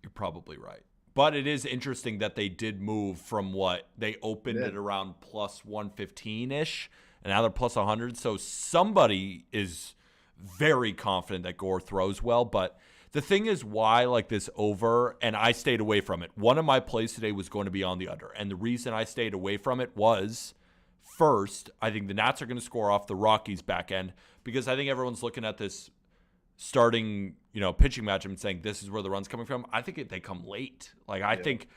You're probably right. But it is interesting that they did move from what they opened at around plus 115-ish, and now they're plus 100. So somebody is very confident that Gore throws well. But the thing is why like this over, and I stayed away from it. One of my plays today was going to be on the under. And the reason I stayed away from it was, first, I think the Nats are going to score off the Rockies back end because I think everyone's looking at this starting, pitching matchup and saying this is where the run's coming from. I think they come late. Like I think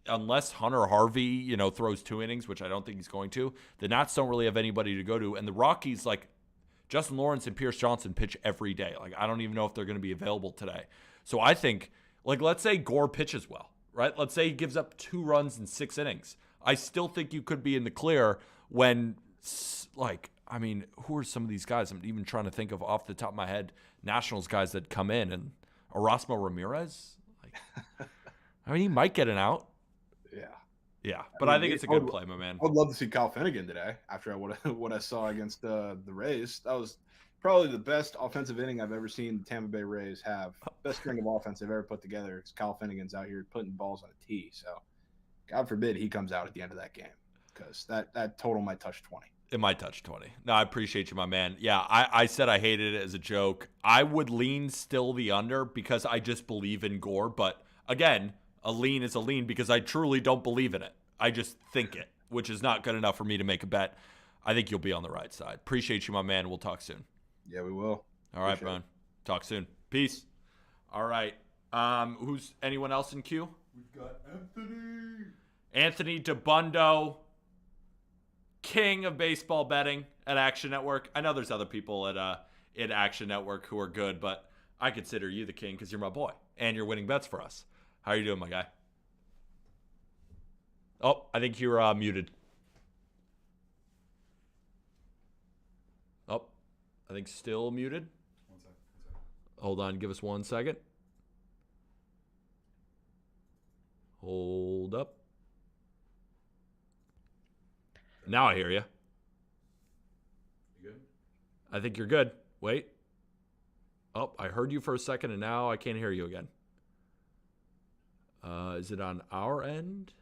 unless Hunter Harvey, throws 2 innings, which I don't think he's going to, the Nats don't really have anybody to go to. And the Rockies, like Justin Lawrence and Pierce Johnson pitch every day. Like I don't even know if they're going to be available today. So I think, like, let's say Gore pitches well, right? Let's say he gives up 2 runs in 6 innings. I still think you could be in the clear when, like, I mean, who are some of these guys? I'm even trying to think of off the top of my head, Nationals guys that come in, and Erasmo Ramirez. Like, I mean, he might get an out. Yeah, but I think it's a good play, my man. I'd love to see Kyle Finnegan today after what I saw against the Rays. That was probably the best offensive inning I've ever seen the Tampa Bay Rays have. Best string of offense they've ever put together. It's Kyle Finnegan's out here putting balls on a tee. So, God forbid he comes out at the end of that game because that total might touch 20. It might touch 20. No, I appreciate you, my man. Yeah, I said I hated it as a joke. I would lean still the under because I just believe in Gore. But again, a lean is a lean because I truly don't believe in it. I just think it, which is not good enough for me to make a bet. I think you'll be on the right side. Appreciate you, my man. We'll talk soon. Yeah, we will. All right, man. Talk soon. Peace. All right. Who's anyone else in queue? We've got Anthony. Anthony DeBundo, king of baseball betting at Action Network. I know there's other people at Action Network who are good, but I consider you the king because you're my boy and you're winning bets for us. How are you doing, my guy? Oh, I think you're muted. Oh, I think still muted. One second. Hold on, give us 1 second. Hold up. Now I hear you. You good? I think you're good. Wait. Oh, I heard you for a second, and now I can't hear you again. Is it on our end?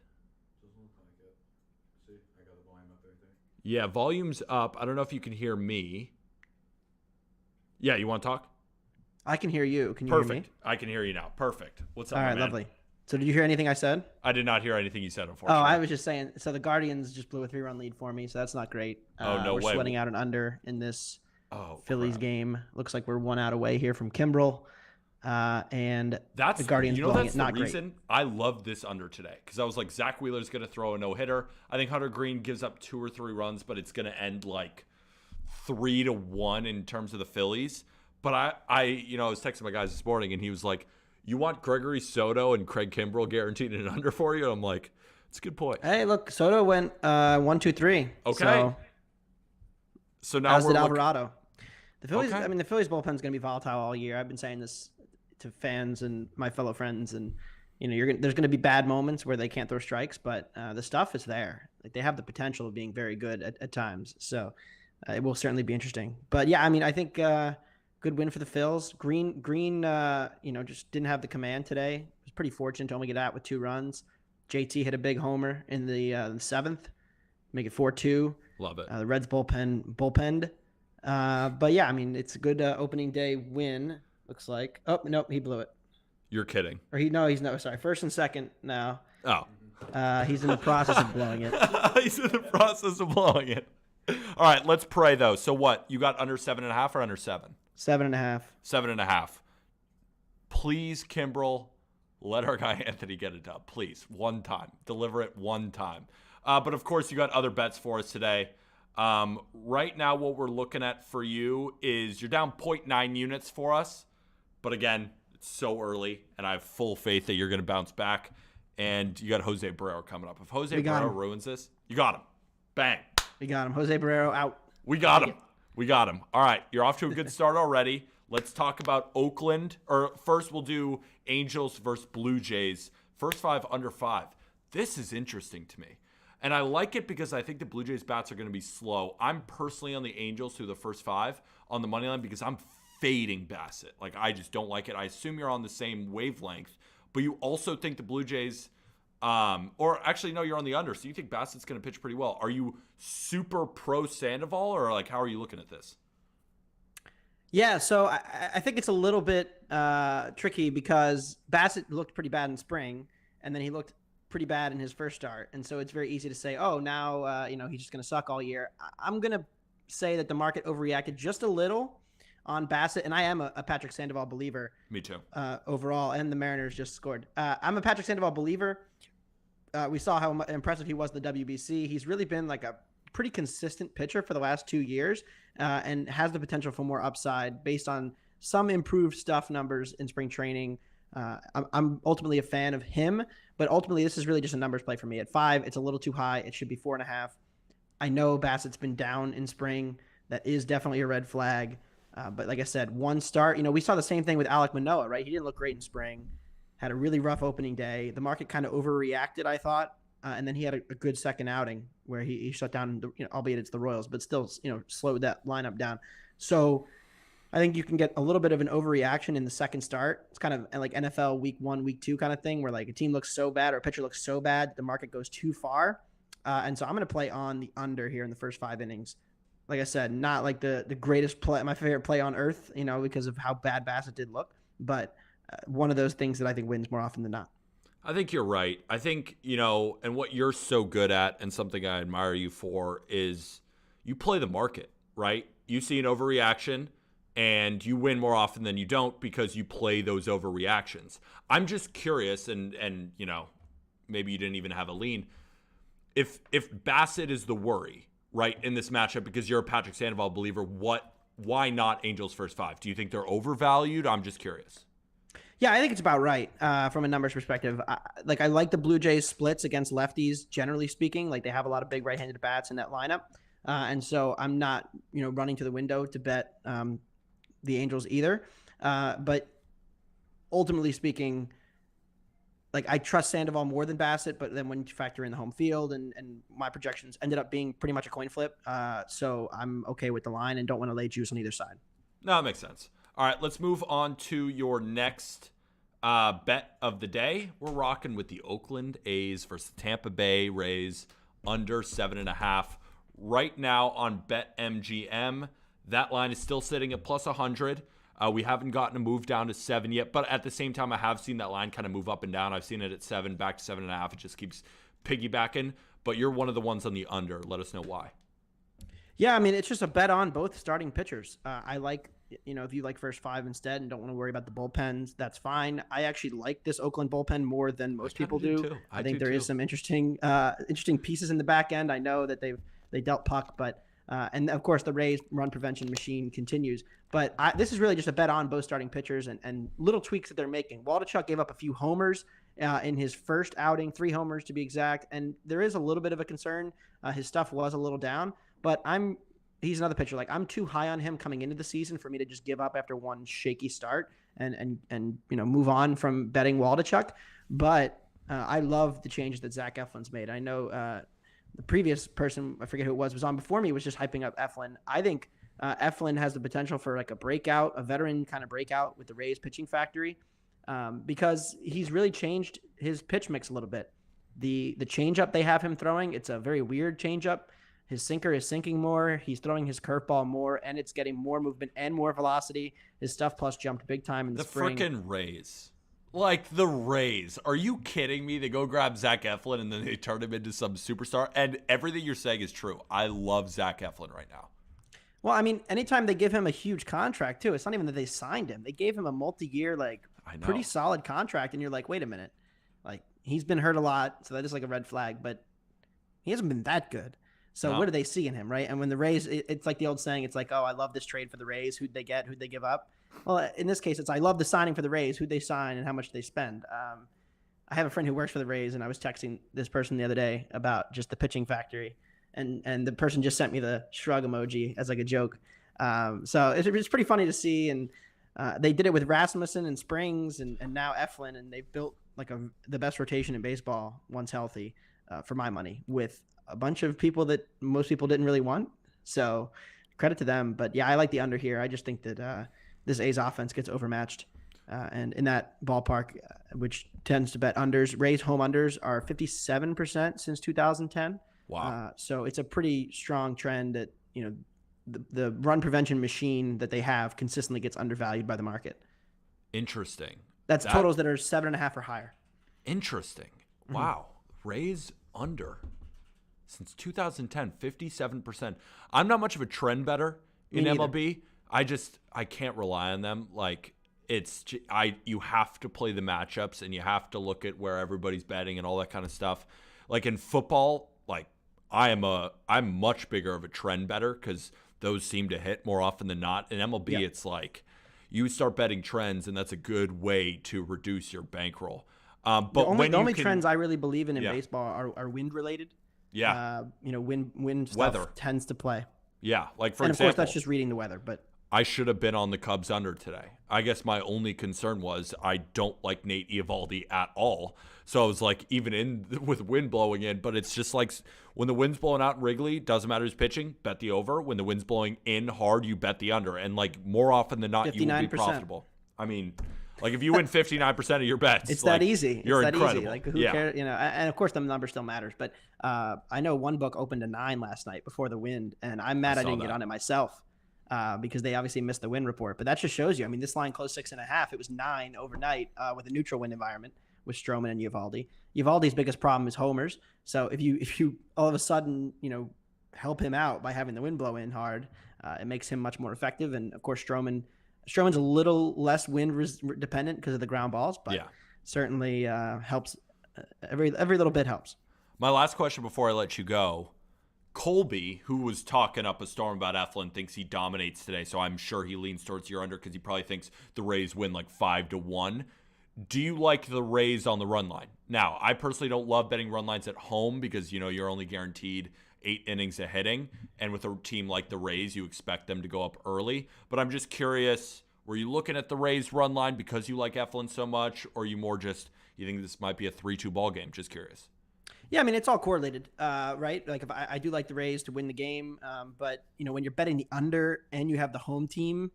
Doesn't look like it. See, I got the volume up right there. Yeah, volume's up. I don't know if you can hear me. Yeah, you want to talk? I can hear you. Can you Perfect. hear me? I can hear you now. Perfect. What's up, All my right, man? lovely. So did you hear anything I said? I did not hear anything you said, Oh, unfortunately. I was just saying. So the Guardians just blew a 3-run lead for me, so that's not great. Oh, no we're way. sweating out an under in this Phillies crap. game. Looks like we're 1 out away here from Kimbrel. And That's the Guardians blowing that's it. Not the reason great. I love this under today because I was like, Zach Wheeler's going to throw a no-hitter. I think Hunter Green gives up 2 or 3 runs, but it's going to end like 3-1 in terms of the Phillies. But I was texting my guys this morning, and he was like, you want Gregory Soto and Craig Kimbrel guaranteed an under for you? And I'm like, it's a good point. Hey, look, Soto went 1, 2, 3. Okay. So now as we're did looking. Alvarado. The Phillies. Okay. I mean, the Phillies bullpen's going to be volatile all year. I've been saying this to fans and my fellow friends, and there's going to be bad moments where they can't throw strikes, but the stuff is there. Like, they have the potential of being very good at times. So it will certainly be interesting. But yeah, I mean, I think good win for the Phils. Green, just didn't have the command today. Was pretty fortunate to only get out with 2 runs. JT hit a big homer in the 7th, make it 4-2. Love it. The Reds bullpenned. But yeah, I mean, it's a good opening day win. Looks like. Oh nope, he blew it. You're kidding. Sorry, first and second now. Oh. He's in the process of blowing it. He's in the process of blowing it. All right, let's pray though. So what? You got under 7.5 or under 7? 7.5. 7.5. Please, Kimbrel, let our guy Anthony get a dub. Please, one time. Deliver it one time. But of course, you got other bets for us today. Right now, what we're looking at for you is you're down 0.9 units for us. But again, it's so early, and I have full faith that you're going to bounce back. And you got Jose Barrero coming up. If Jose Barrero ruins this, you got him. Bang. We got him. Jose Barrero out. We got him. We got him. All right, you're off to a good start already. Let's talk about Oakland. Or first, we'll do Angels versus Blue Jays. First 5 under 5. This is interesting to me. And I like it because I think the Blue Jays bats are going to be slow. I'm personally on the Angels through the first 5 on the money line because I'm fading Bassett. Like, I just don't like it. I assume you're on the same wavelength. But you also think the Blue Jays, or actually, no, you're on the under. So you think Bassett's going to pitch pretty well. Are you super pro Sandoval, or like how are you looking at this? Yeah, so I think it's a little bit tricky because Bassett looked pretty bad in spring, and then he looked pretty bad in his first start. And so it's very easy to say, oh, now he's just going to suck all year. I'm going to say that the market overreacted just a little on Bassett, and I am a Patrick Sandoval believer. Me too. Overall, and the Mariners just scored. I'm a Patrick Sandoval believer. We saw how impressive he was in the WBC. He's really been like a pretty consistent pitcher for the last 2 years, and has the potential for more upside based on some improved stuff numbers in spring training. I'm ultimately a fan of him, but ultimately this is really just a numbers play for me. At 5, it's a little too high. It should be 4.5. I know Bassett's been down in spring. That is definitely a red flag. But like I said, one start. We saw the same thing with Alek Manoah, right? He didn't look great in spring. Had a really rough opening day. The market kind of overreacted, I thought. And then he had a good second outing where he shut down, albeit it's the Royals, but still, slowed that lineup down. So I think you can get a little bit of an overreaction in the second start. It's kind of like NFL week 1, week 2 kind of thing where like a team looks so bad or a pitcher looks so bad, the market goes too far. And so I'm going to play on the under here in the first 5 innings. Like I said, not like the greatest play, my favorite play on earth, because of how bad Bassett did look, but one of those things that I think wins more often than not. I think you're right. I think, and what you're so good at and something I admire you for is you play the market, right? You see an overreaction and you win more often than you don't because you play those overreactions. I'm just curious, and maybe you didn't even have a lean. If Bassett is the worry, right, in this matchup, because you're a Patrick Sandoval believer, why not Angels first 5? Do you think they're overvalued? I'm just curious. Yeah, I think it's about right from a numbers perspective. I like the Blue Jays splits against lefties, generally speaking. Like, they have a lot of big right-handed bats in that lineup. And so I'm not, running to the window to bet the Angels either. But ultimately speaking, like, I trust Sandoval more than Bassett, but then when you factor in the home field and my projections ended up being pretty much a coin flip. So I'm okay with the line and don't want to lay juice on either side. No, that makes sense. All right, let's move on to your next bet of the day. We're rocking with the Oakland A's versus Tampa Bay Rays under 7.5. Right now on BetMGM, that line is still sitting at plus 100. We haven't gotten a move down to 7 yet, but at the same time, I have seen that line kind of move up and down. I've seen it at 7, back to 7.5. It just keeps piggybacking, but you're one of the ones on the under. Let us know why. Yeah, I mean, it's just a bet on both starting pitchers. I like, if you like first 5 instead and don't want to worry about the bullpens, that's fine. I actually like this Oakland bullpen more than most people do. I think there is some interesting pieces in the back end. I know that they dealt puck, but and of course the Rays run prevention machine continues. But this is really just a bet on both starting pitchers and little tweaks that they're making. Waldachuk gave up a few homers in his first outing, 3 homers to be exact, and there is a little bit of a concern. His stuff was a little down, but he's another pitcher. Like, I'm too high on him coming into the season for me to just give up after one shaky start and move on from betting Waldachuk. But I love the changes that Zach Eflin's made. I know the previous person, I forget who it was on before me, was just hyping up Eflin. I think Eflin has the potential for like a veteran kind of breakout with the Rays pitching factory because he's really changed his pitch mix a little bit. The changeup they have him throwing, it's a very weird changeup. His sinker is sinking more. He's throwing his curveball more, and it's getting more movement and more velocity. His stuff plus jumped big time in the spring. The frickin' Rays. Like, the Rays. Are you kidding me? They go grab Zach Eflin, and then they turn him into some superstar. And everything you're saying is true. I love Zach Eflin right now. Well, I mean, anytime they give him a huge contract, too, it's not even that they signed him. They gave him a multi-year, pretty solid contract, and you're like, wait a minute. Like, he's been hurt a lot, so that is like a red flag, but he hasn't been that good. So No. what do they see in him, right? And when the Rays, it's like the old saying, it's like, oh, I love this trade for the Rays. Who'd they get? Who'd they give up? Well, in this case, it's I love the signing for the Rays. Who'd they sign and how much they spend? I have a friend who works for the Rays, and I was texting this person the other day about just the pitching factory, and the person just sent me the shrug emoji as like a joke. So it's pretty funny to see, and they did it with Rasmussen and Springs and now Eflin, and they've built like the best rotation in baseball once healthy, for my money, with a bunch of people that most people didn't really want. So credit to them. But yeah, I like the under here. I just think that this A's offense gets overmatched. And in that ballpark, which tends to bet unders, Rays home unders are 57% since 2010. Wow. So it's a pretty strong trend that, the run prevention machine that they have consistently gets undervalued by the market. Interesting. That's totals that are 7.5 or higher. Interesting. Wow. Rays under since 2010, 57%. I'm not much of a trend better in MLB. I can't rely on them. Like, you have to play the matchups and you have to look at where everybody's betting and all that kind of stuff. Like in football, like I'm much bigger of a trend better because those seem to hit more often than not. In MLB, It's like you start betting trends, and that's a good way to reduce your bankroll. But the only trends I really believe in baseball are wind related. Yeah. Wind stuff Weather tends to play. Yeah, like for and example, of course that's just reading the weather, but I should have been on the Cubs under today. I guess my only concern was I don't like Nate Eovaldi at all. So I was like, even with wind blowing in, but it's just like when the wind's blowing out in Wrigley, doesn't matter who's pitching, bet the over. When the wind's blowing in hard, you bet the under. And like more often than not, 59%. You will be profitable. I mean, like if you win 59% of your bets, it's like, that easy. You're it's that incredible. Easy. Like who cares? And of course the number still matters. But I know one book opened to 9 last night before the wind, and I'm mad I didn't get on it myself. Because they obviously missed the wind report. But that just shows you. I mean, this line closed 6.5. It was 9 overnight with a neutral wind environment with Stroman and Eovaldi. Eovaldi's biggest problem is homers. So if you all of a sudden help him out by having the wind blow in hard, it makes him much more effective. And of course, Stroman's a little less wind dependent because of the ground balls, but certainly helps. Every little bit helps. My last question before I let you go. Colby, who was talking up a storm about Eflin, thinks he dominates today, so I'm sure he leans towards your under because he probably thinks the Rays win like 5-1. Do you like the Rays on the run line? Now, I personally don't love betting run lines at home because, you're only guaranteed 8 innings of hitting, and with a team like the Rays, you expect them to go up early. But I'm just curious, were you looking at the Rays run line because you like Eflin so much, or you more just, you think this might be a 3-2 ball game? Just curious. Yeah, I mean, it's all correlated, right? Like if I do like the Rays to win the game, but when you're betting the under and you have the home team,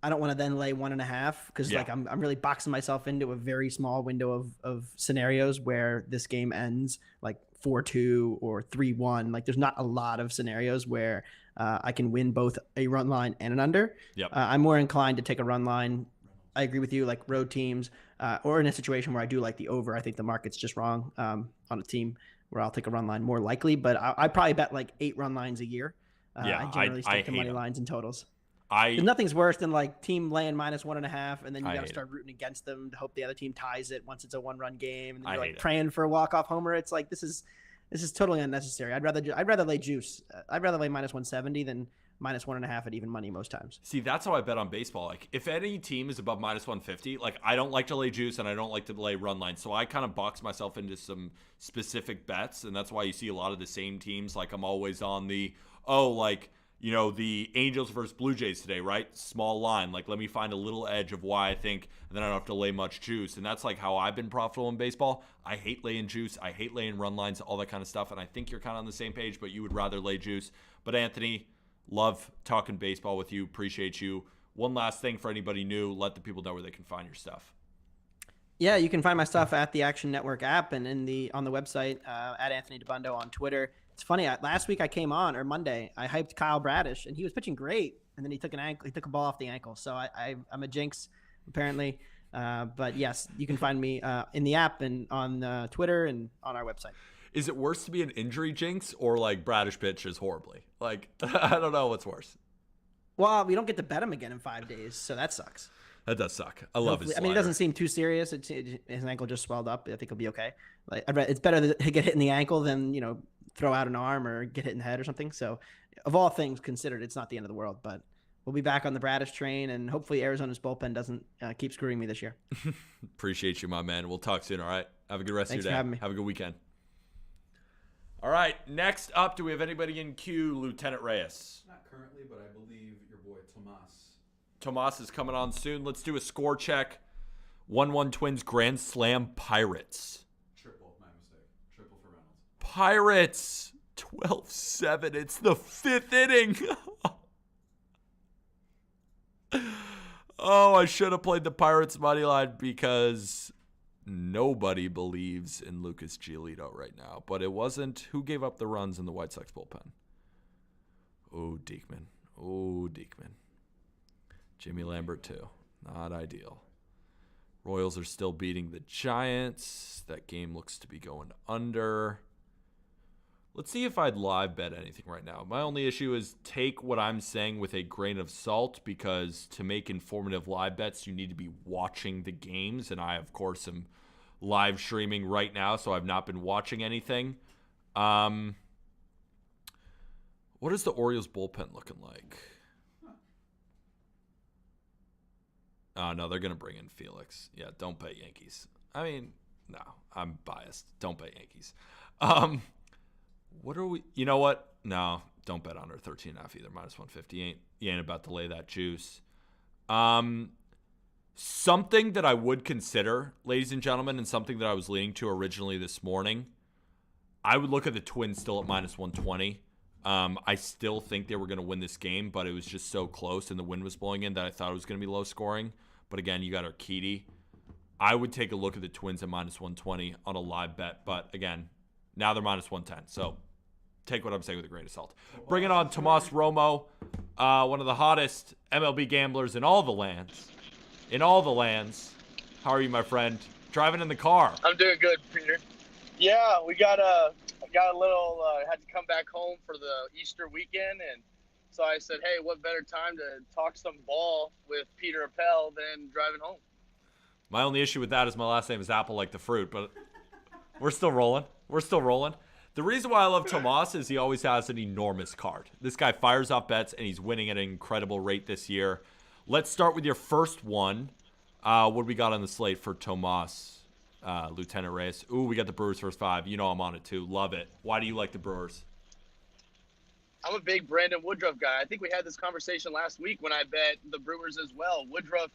I don't want to then lay 1.5 because like I'm really boxing myself into a very small window of scenarios where this game ends like 4-2 or 3-1. Like there's not a lot of scenarios where I can win both a run line and an under. Yep. I'm more inclined to take a run line. I agree with you, like road teams, or in a situation where I do like the over. I think the market's just wrong on a team where I'll take a run line more likely. But I probably bet like 8 run lines a year. I generally stick to money lines and totals. Nothing's worse than like team laying -1.5, and then you got to start rooting against them to hope the other team ties it once it's a 1-run game, and then you're like praying for a walk-off homer. It's like this is totally unnecessary. I'd rather lay juice. I'd rather lay -170 than -1.5 at even money most times. See, that's how I bet on baseball. Like, if any team is above -150, like I don't like to lay juice and I don't like to lay run lines. So I kind of box myself into some specific bets, and that's why you see a lot of the same teams. Like I'm always on the the Angels versus Blue Jays today, right? Small line. Like, let me find a little edge of why I think, and then I don't have to lay much juice. And that's like how I've been profitable in baseball. I hate laying juice. I hate laying run lines, all that kind of stuff. And I think you're kind of on the same page, but you would rather lay juice. But Anthony, love talking baseball with you. Appreciate you. One last thing for anybody new, let the people know where they can find your stuff. Yeah, you can find my stuff at the Action Network app and on the website at Anthony DeBundo on Twitter. It's funny. Last week I came on, or Monday, I hyped Kyle Bradish, and he was pitching great, and then he took a ball off the ankle. So I'm a jinx, apparently. But yes, you can find me in the app and on Twitter and on our website. Is it worse to be an injury jinx or like Bradish pitches horribly? Like, I don't know what's worse. Well, we don't get to bet him again in 5 days, so that sucks. That does suck. I love his slider. I mean, it doesn't seem too serious. His ankle just swelled up. I think he'll be okay. Like, it's better to get hit in the ankle than throw out an arm or get hit in the head or something. So, of all things considered, it's not the end of the world. But we'll be back on the Bradish train, and hopefully Arizona's bullpen doesn't keep screwing me this year. Appreciate you, my man. We'll talk soon, all right? Have a good rest Thanks of your day. for having me. Have a good weekend. All right, next up, do we have anybody in queue? Lieutenant Reyes. Not currently, but I believe your boy Tomas. Tomas is coming on soon. Let's do a score check. 1-1 Twins Grand Slam Pirates. Triple, my mistake. Triple for Reynolds. Pirates 12-7. It's the 5th inning. Oh, I should have played the Pirates money line because nobody believes in Lucas Giolito right now. But it wasn't who gave up the runs in the White Sox bullpen. Oh, Diekman. Oh, Diekman. Jimmy Lambert, too. Not ideal. Royals are still beating the Giants. That game looks to be going under. Let's see if I'd live bet anything right now. My only issue is take what I'm saying with a grain of salt, because to make informative live bets, you need to be watching the games. And I, of course, am live streaming right now, so I've not been watching anything. What is the Orioles bullpen looking like? Oh, no, they're going to bring in Felix. Yeah, don't bet Yankees. I mean, no, I'm biased. Don't bet Yankees. What are we? You know what? No, don't bet under 13.5 either. -150. You ain't about to lay that juice. Something that I would consider, ladies and gentlemen, and something that I was leaning to originally this morning, I would look at the Twins still at -120. I still think they were going to win this game, but it was just so close and the wind was blowing in that I thought it was going to be low scoring. But again, you got Urquidy. I would take a look at the Twins at -120 on a live bet. But again, now they're -110. So take what I'm saying with a grain of salt. Bring it on Tomas Romo, one of the hottest MLB gamblers in all the lands. In all the lands. How are you, my friend? Driving in the car. I'm doing good, Peter. Yeah, I got a little, had to come back home for the Easter weekend, and so I said, hey, what better time to talk some ball with Peter Appel than driving home? My only issue with that is my last name is Apple like the fruit, but we're still rolling. We're still rolling. The reason why I love Tomas is he always has an enormous card. This guy fires off bets, and he's winning at an incredible rate this year. Let's start with your first one. What do we got on the slate for Tomas, Lieutenant Reyes? Ooh, we got the Brewers first 5. You know I'm on it, too. Love it. Why do you like the Brewers? I'm a big Brandon Woodruff guy. I think we had this conversation last week when I bet the Brewers as well. Woodruff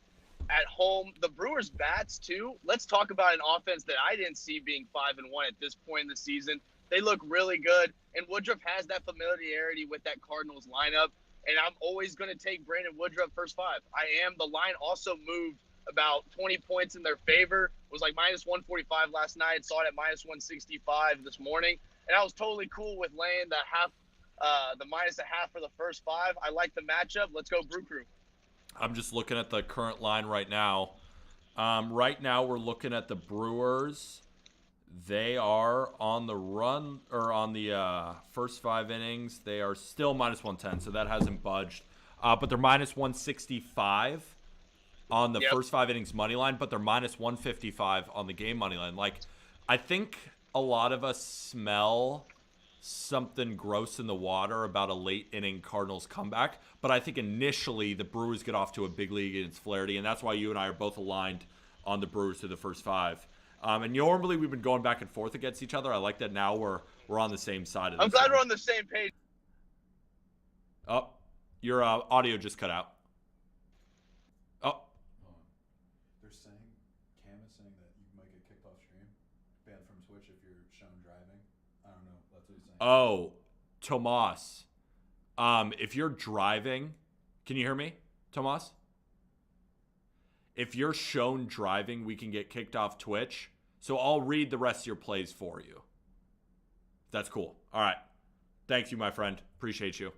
at home. The Brewers bats, too. Let's talk about an offense that I didn't see being 5-1 at this point in the season. They look really good, and Woodruff has that familiarity with that Cardinals lineup, and I'm always going to take Brandon Woodruff first 5. I am. The line also moved about 20 points in their favor. It was like -145 last night. Saw it at -165 this morning, and I was totally cool with laying the -0.5 for the first 5. I like the matchup. Let's go Brew Crew. I'm just looking at the current line right now. Right now we're looking at the Brewers. They are on the run, or on the first 5 innings. They are still -110, so that hasn't budged. But they're -165 on the first 5 innings money line, but they're -155 on the game money line. Like, I think a lot of us smell something gross in the water about a late inning Cardinals comeback, but I think initially the Brewers get off to a big lead against Flaherty, and that's why you and I are both aligned on the Brewers through the first 5. And normally we've been going back and forth against each other. I like that now we're on the same side of this. I'm glad we're on the same page. Oh, your audio just cut out. Oh. They're saying, Cam is saying that you might get kicked off stream, banned from Twitch if you're shown driving. I don't know. That's what he's saying. Oh, Tomas. If you're driving, can you hear me, Tomas? If you're shown driving, we can get kicked off Twitch. So I'll read the rest of your plays for you. That's cool. All right. Thank you, my friend. Appreciate you.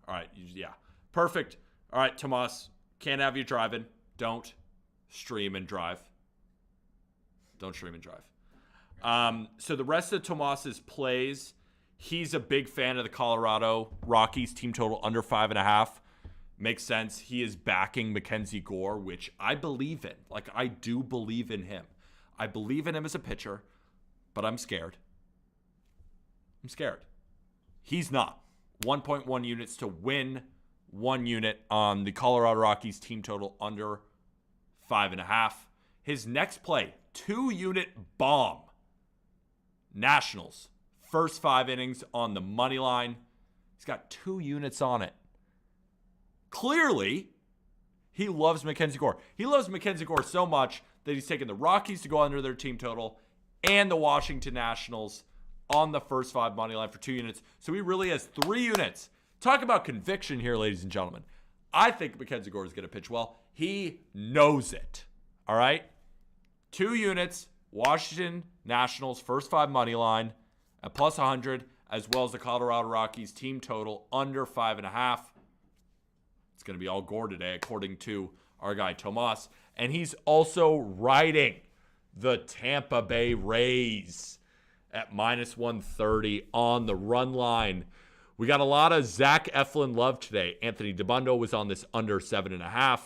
All right. Yeah. Perfect. All right, Tomas. Can't have you driving. Don't stream and drive. Don't stream and drive. So the rest of Tomas's plays, he's a big fan of the Colorado Rockies team total under 5.5. Makes sense. He is backing Mackenzie Gore, which I believe in. Like, I do believe in him. I believe in him as a pitcher, but I'm scared. I'm scared. He's not. 1.1 units to win 1 unit on the Colorado Rockies team total under 5.5. His next play, 2-unit bomb. Nationals, first 5 innings on the money line. He's got 2 units on it. Clearly, he loves Mackenzie Gore. He loves Mackenzie Gore so much that he's taken the Rockies to go under their team total and the Washington Nationals on the first 5 money line for 2 units. So he really has 3 units. Talk about conviction here, ladies and gentlemen. I think Mackenzie Gore is going to pitch well. He knows it. All right? 2 units, Washington Nationals, first 5 money line at plus 100, as well as the Colorado Rockies team total under 5.5. It's going to be all Gore today, according to our guy Tomas. And he's also riding the Tampa Bay Rays at minus 130 on the run line. We got a lot of Zach Eflin love today. Anthony DiBundo was on this under 7.5,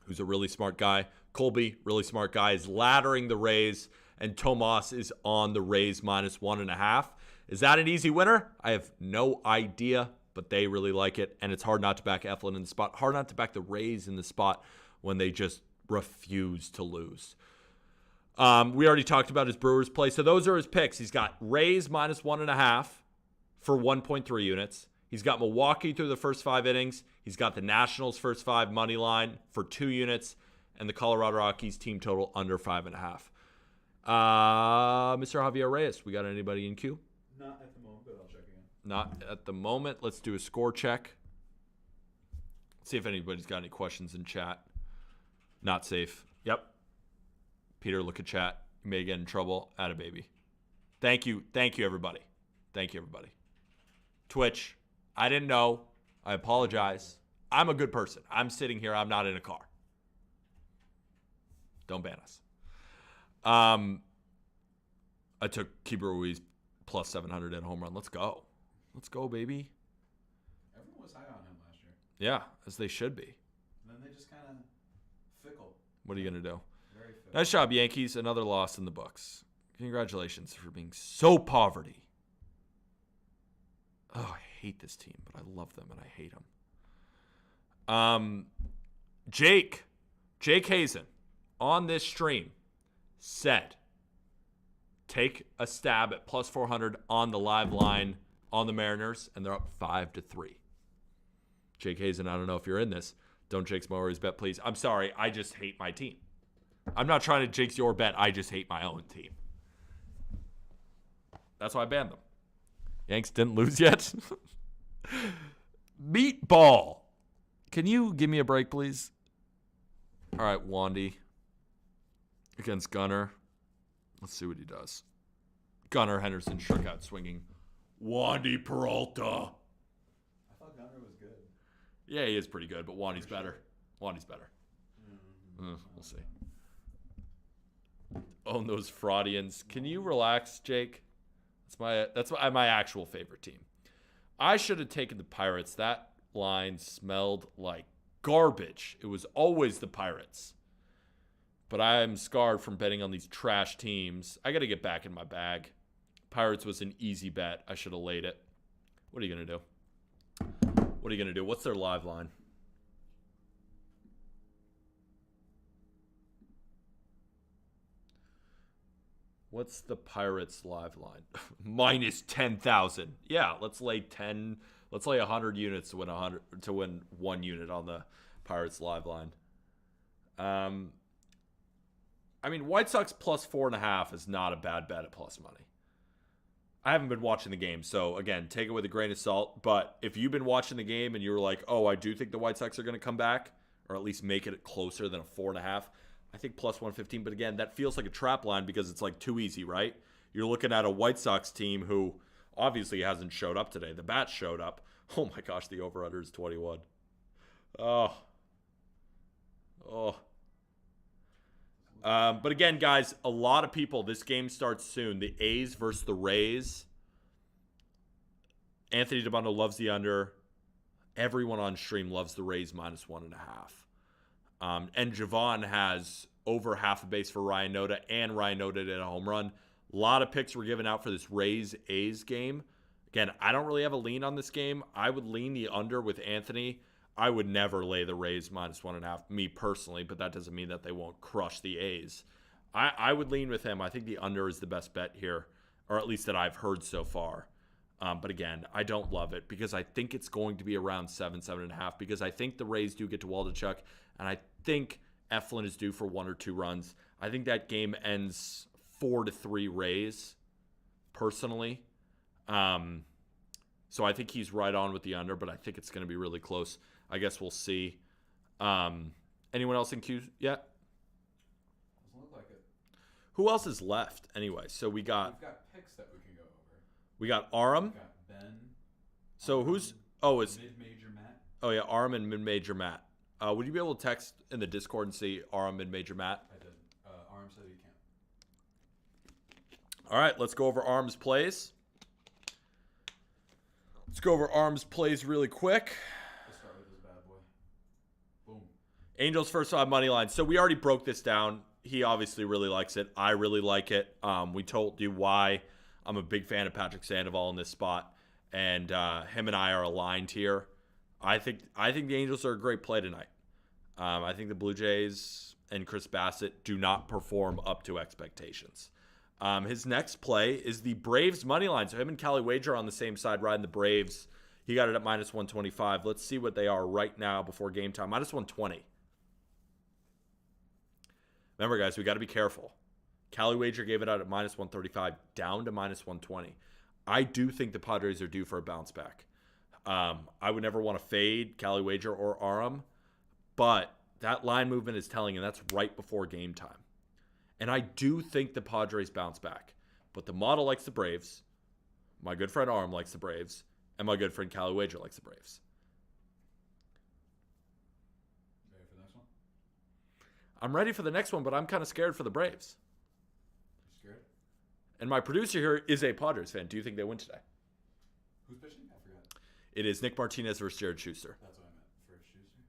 who's a really smart guy. Colby, really smart guy, is laddering the Rays, and Tomas is on the Rays minus 1.5. Is that an easy winner? I have no idea, but they really like it, and it's hard not to back Eflin in the spot. Hard not to back the Rays in the spot when they just refuse to lose. We already talked about his Brewers play, so those are his picks. He's got Rays minus 1.5 for 1.3 units. He's got Milwaukee through the first 5 innings. He's got the Nationals first 5 money line for 2 units, and the Colorado Rockies team total under 5.5. Mr. Javier Reyes, we got anybody in queue? Not at the moment, but I'll check again. Not at the moment. Let's do a score check. See if anybody's got any questions in chat. Not safe. Yep. Peter, look at chat. You may get in trouble. Atta baby. Thank you. Thank you, everybody. Thank you, everybody. Twitch, I didn't know. I apologize. I'm a good person. I'm sitting here. I'm not in a car. Don't ban us. I took Keeper Ruiz plus 700 at home run. Let's go. Let's go, baby. Everyone was high on him last year. Yeah, as they should be. And then they just kind of fickle. What are you going to do? Very fickle. Nice job, Yankees. Another loss in the books. Congratulations for being so poverty. Oh, I hate this team, but I love them and I hate them. Jake Hazen on this stream said, take a stab at plus 400 on the live line on the Mariners, and they're up 5-3. Jake Hazen, I don't know if you're in this. Don't jinx my Warriors bet, please. I'm sorry. I just hate my team. I'm not trying to jinx your bet. I just hate my own team. That's why I banned them. Yanks didn't lose yet. Meatball. Can you give me a break, please? All right, Wandy against Gunner. Let's see what he does. Gunner Henderson struck out swinging. Wandy Peralta. I thought Gunner was good. Yeah, he is pretty good, but Wandy's better. Wandy's better. We'll see. Own those Fraudians. Can you relax, Jake? That's my actual favorite team. I should have taken the Pirates. That line smelled like garbage. It was always the Pirates. But I'm scarred from betting on these trash teams. I got to get back in my bag. Pirates was an easy bet. I should have laid it. What are you going to do? What are you going to do? What's their live line? What's the Pirates live line? Minus 10,000. Yeah, let's lay 10. Let's lay 100 units to win 1 unit on the Pirates live line. I mean, White Sox plus 4.5 is not a bad bet at plus money. I haven't been watching the game, so again, take it with a grain of salt. But if you've been watching the game and you're like, oh, I do think the White Sox are going to come back, or at least make it closer than a 4.5, I think plus 115. But again, that feels like a trap line because it's like too easy, right? You're looking at a White Sox team who obviously hasn't showed up today. The Bats showed up. Oh my gosh, the over-under is 21. Oh. But again, guys, a lot of people, this game starts soon. The A's versus the Rays. Anthony DiBundo loves the under. Everyone on stream loves the Rays minus 1.5. And Javon has over half a base for Ryan Noda, and Ryan Noda did a home run. A lot of picks were given out for this Rays-A's game. Again, I don't really have a lean on this game. I would lean the under with Anthony. I would never lay the Rays -1.5, me personally, but that doesn't mean that they won't crush the A's. I would lean with him. I think the under is the best bet here, or at least that I've heard so far. But again, I don't love it because I think it's going to be around 7.5, because I think the Rays do get to Waldichuk, and I think Eflin is due for 1 or 2 runs. I think that game ends 4-3 Rays, personally. So I think he's right on with the under, but I think it's going to be really close. I guess we'll see. Anyone else in queue yet? Doesn't look like it. Who else is left anyway? So We've got picks that we can go over. we got Aram. We've got Ben. So who's it's Mid-major Matt. oh yeah, Aram and mid-major Matt. Would you be able to text in the Discord and see Aram mid-major Matt? I did. Arm said he can't. All right, let's go over Arm's plays. Let's go over Arm's plays really quick. Let's start with this bad boy. Boom. Angels first 5 money line. So we already broke this down. He obviously really likes it. I really like it. We told you why I'm a big fan of Patrick Sandoval in this spot, and him and I are aligned here. I think the Angels are a great play tonight. I think the Blue Jays and Chris Bassett do not perform up to expectations. His next play is the Braves money line. So him and Cali Wager are on the same side riding the Braves. He got it at -125. Let's see what they are right now before game time. -120. Remember, guys, we got to be careful. Cali Wager gave it out at -135, down to -120. I do think the Padres are due for a bounce back. I would never want to fade Cali Wager or Aram, but that line movement is telling, and that's right before game time. And I do think the Padres bounce back. But the model likes the Braves. My good friend Aram likes the Braves. And my good friend Cali Wager likes the Braves. Ready for the next one? I'm ready for the next one, but I'm kind of scared for the Braves. You scared? And my producer here is a Padres fan. Do you think they win today? Who's pitching? I forgot. It is Nick Martinez versus Jared Schuster. That's what I meant. First Schuster?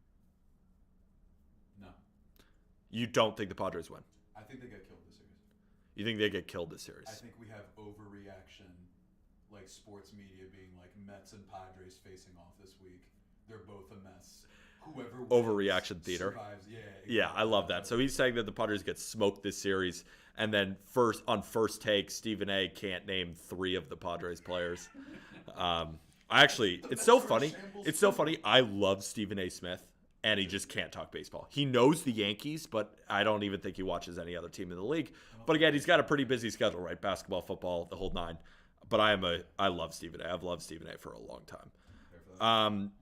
No. You don't think the Padres win? I think they get killed this series. You think they get killed this series? I think we have overreaction, like sports media being like Mets and Padres facing off this week. They're both a mess. Whoever wins Overreaction theater. survives. Yeah. Yeah, I love that. So he's saying that the Padres get smoked this series, and then on first take, Stephen A. can't name 3 of the Padres players. It's so funny. It's so funny. I love Stephen A. Smith, and he just can't talk baseball. He knows the Yankees, but I don't even think he watches any other team in the league. But again, he's got a pretty busy schedule, right? Basketball, football, the whole 9. But I love Stephen A. I've loved Stephen A. for a long time.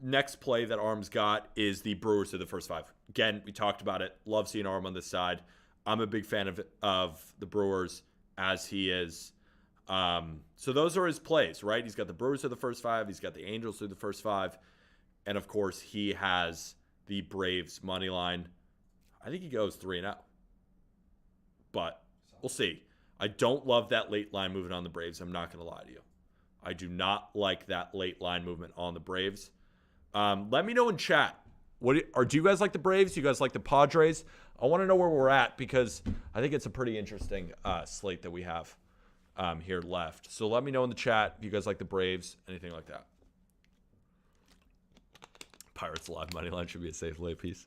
Next play that Arm's got is the Brewers to the first 5. Again, we talked about it. Love seeing Arm on this side. I'm a big fan of the Brewers, as he is. So those are his plays, right? He's got the Brewers to the first 5. He's got the Angels to the first 5. And, of course, he has the Braves money line. I think he goes 3-0. But we'll see. I don't love that late line movement on the Braves. I'm not going to lie to you. I do not like that late line movement on the Braves. Let me know in chat. Do you guys like the Braves? Do you guys like the Padres? I want to know where we're at, because I think it's a pretty interesting slate that we have here left. So let me know in the chat if you guys like the Braves, anything like that. Pirates live money line should be a safe lay piece.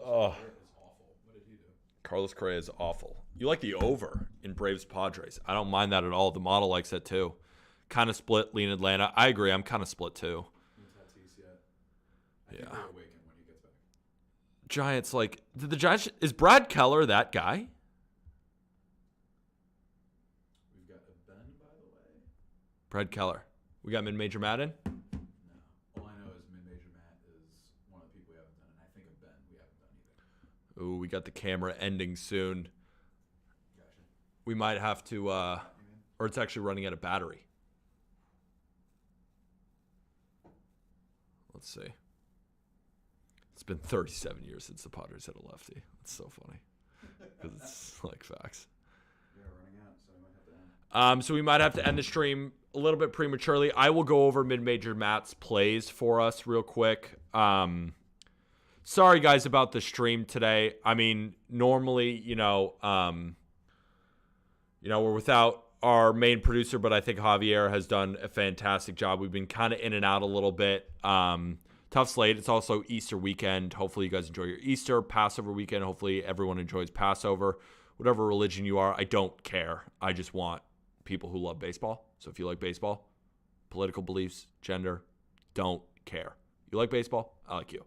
Carlos Correa is awful. What did he do? Carlos Correa is awful. You like the over in Braves Padres. I don't mind that at all. The model likes that too. Kind of split, lean Atlanta. I agree. I'm kind of split too. No Tatis yet. I Yeah. think they'll awaken when he gets back. Giants, did the Giants, is Brad Keller that guy? We've got a Ben, by the way. Brad Keller. We got mid-major Madden? No. All I know is mid-major Matt is one of the people we haven't done, and I think of Ben we haven't done either. Ooh, we got the camera ending soon. Gotcha. We might have to, or it's actually running out of battery. Let's see. It's been 37 years since the Padres had a lefty. It's so funny. Because it's like facts. Yeah, running out, so we might have to end. So we might have to end the stream a little bit prematurely. I will go over mid-major Matt's plays for us real quick. Sorry, guys, about the stream today. I mean, normally, we're without our main producer, but I think Javier has done a fantastic job. We've been kind of in and out a little bit. Tough slate. It's also Easter weekend. Hopefully you guys enjoy your Easter. Passover weekend. Hopefully everyone enjoys Passover. Whatever religion you are, I don't care. I just want people who love baseball. So if you like baseball, political beliefs, gender, don't care. You like baseball? I like you.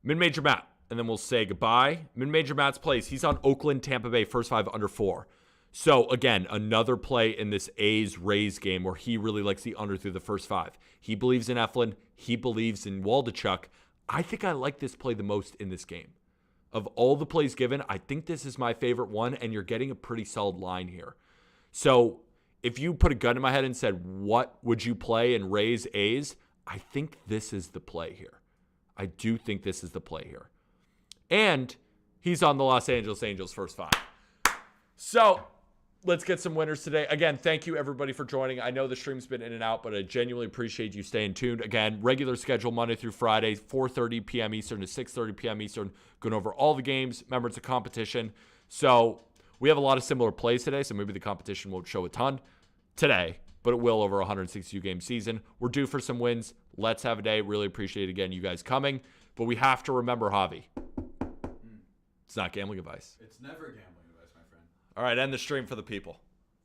Mid-Major Matt, and then we'll say goodbye. Mid-Major Matt's plays. He's on Oakland, Tampa Bay, first 5 under 4. So, again, another play in this A's-Rays game where he really likes the under through the first 5. He believes in Eflin. He believes in Waldichuk. I think I like this play the most in this game. Of all the plays given, I think this is my favorite one, and you're getting a pretty solid line here. So, if you put a gun in my head and said, what would you play in Rays A's? I think this is the play here. I do think this is the play here. And he's on the Los Angeles Angels first 5. So, let's get some winners today. Again, thank you everybody for joining. I know the stream's been in and out, but I genuinely appreciate you staying tuned. Again, regular schedule Monday through Friday, 4:30 p.m. Eastern to 6:30 p.m. Eastern, going over all the games. Remember, it's a competition. So we have a lot of similar plays today, so maybe the competition won't show a ton today, but it will over a 162-game season. We're due for some wins. Let's have a day. Really appreciate, again, you guys coming. But we have to remember, Javi, it's not gambling advice. It's never gambling advice, my friend. All right, end the stream for the people.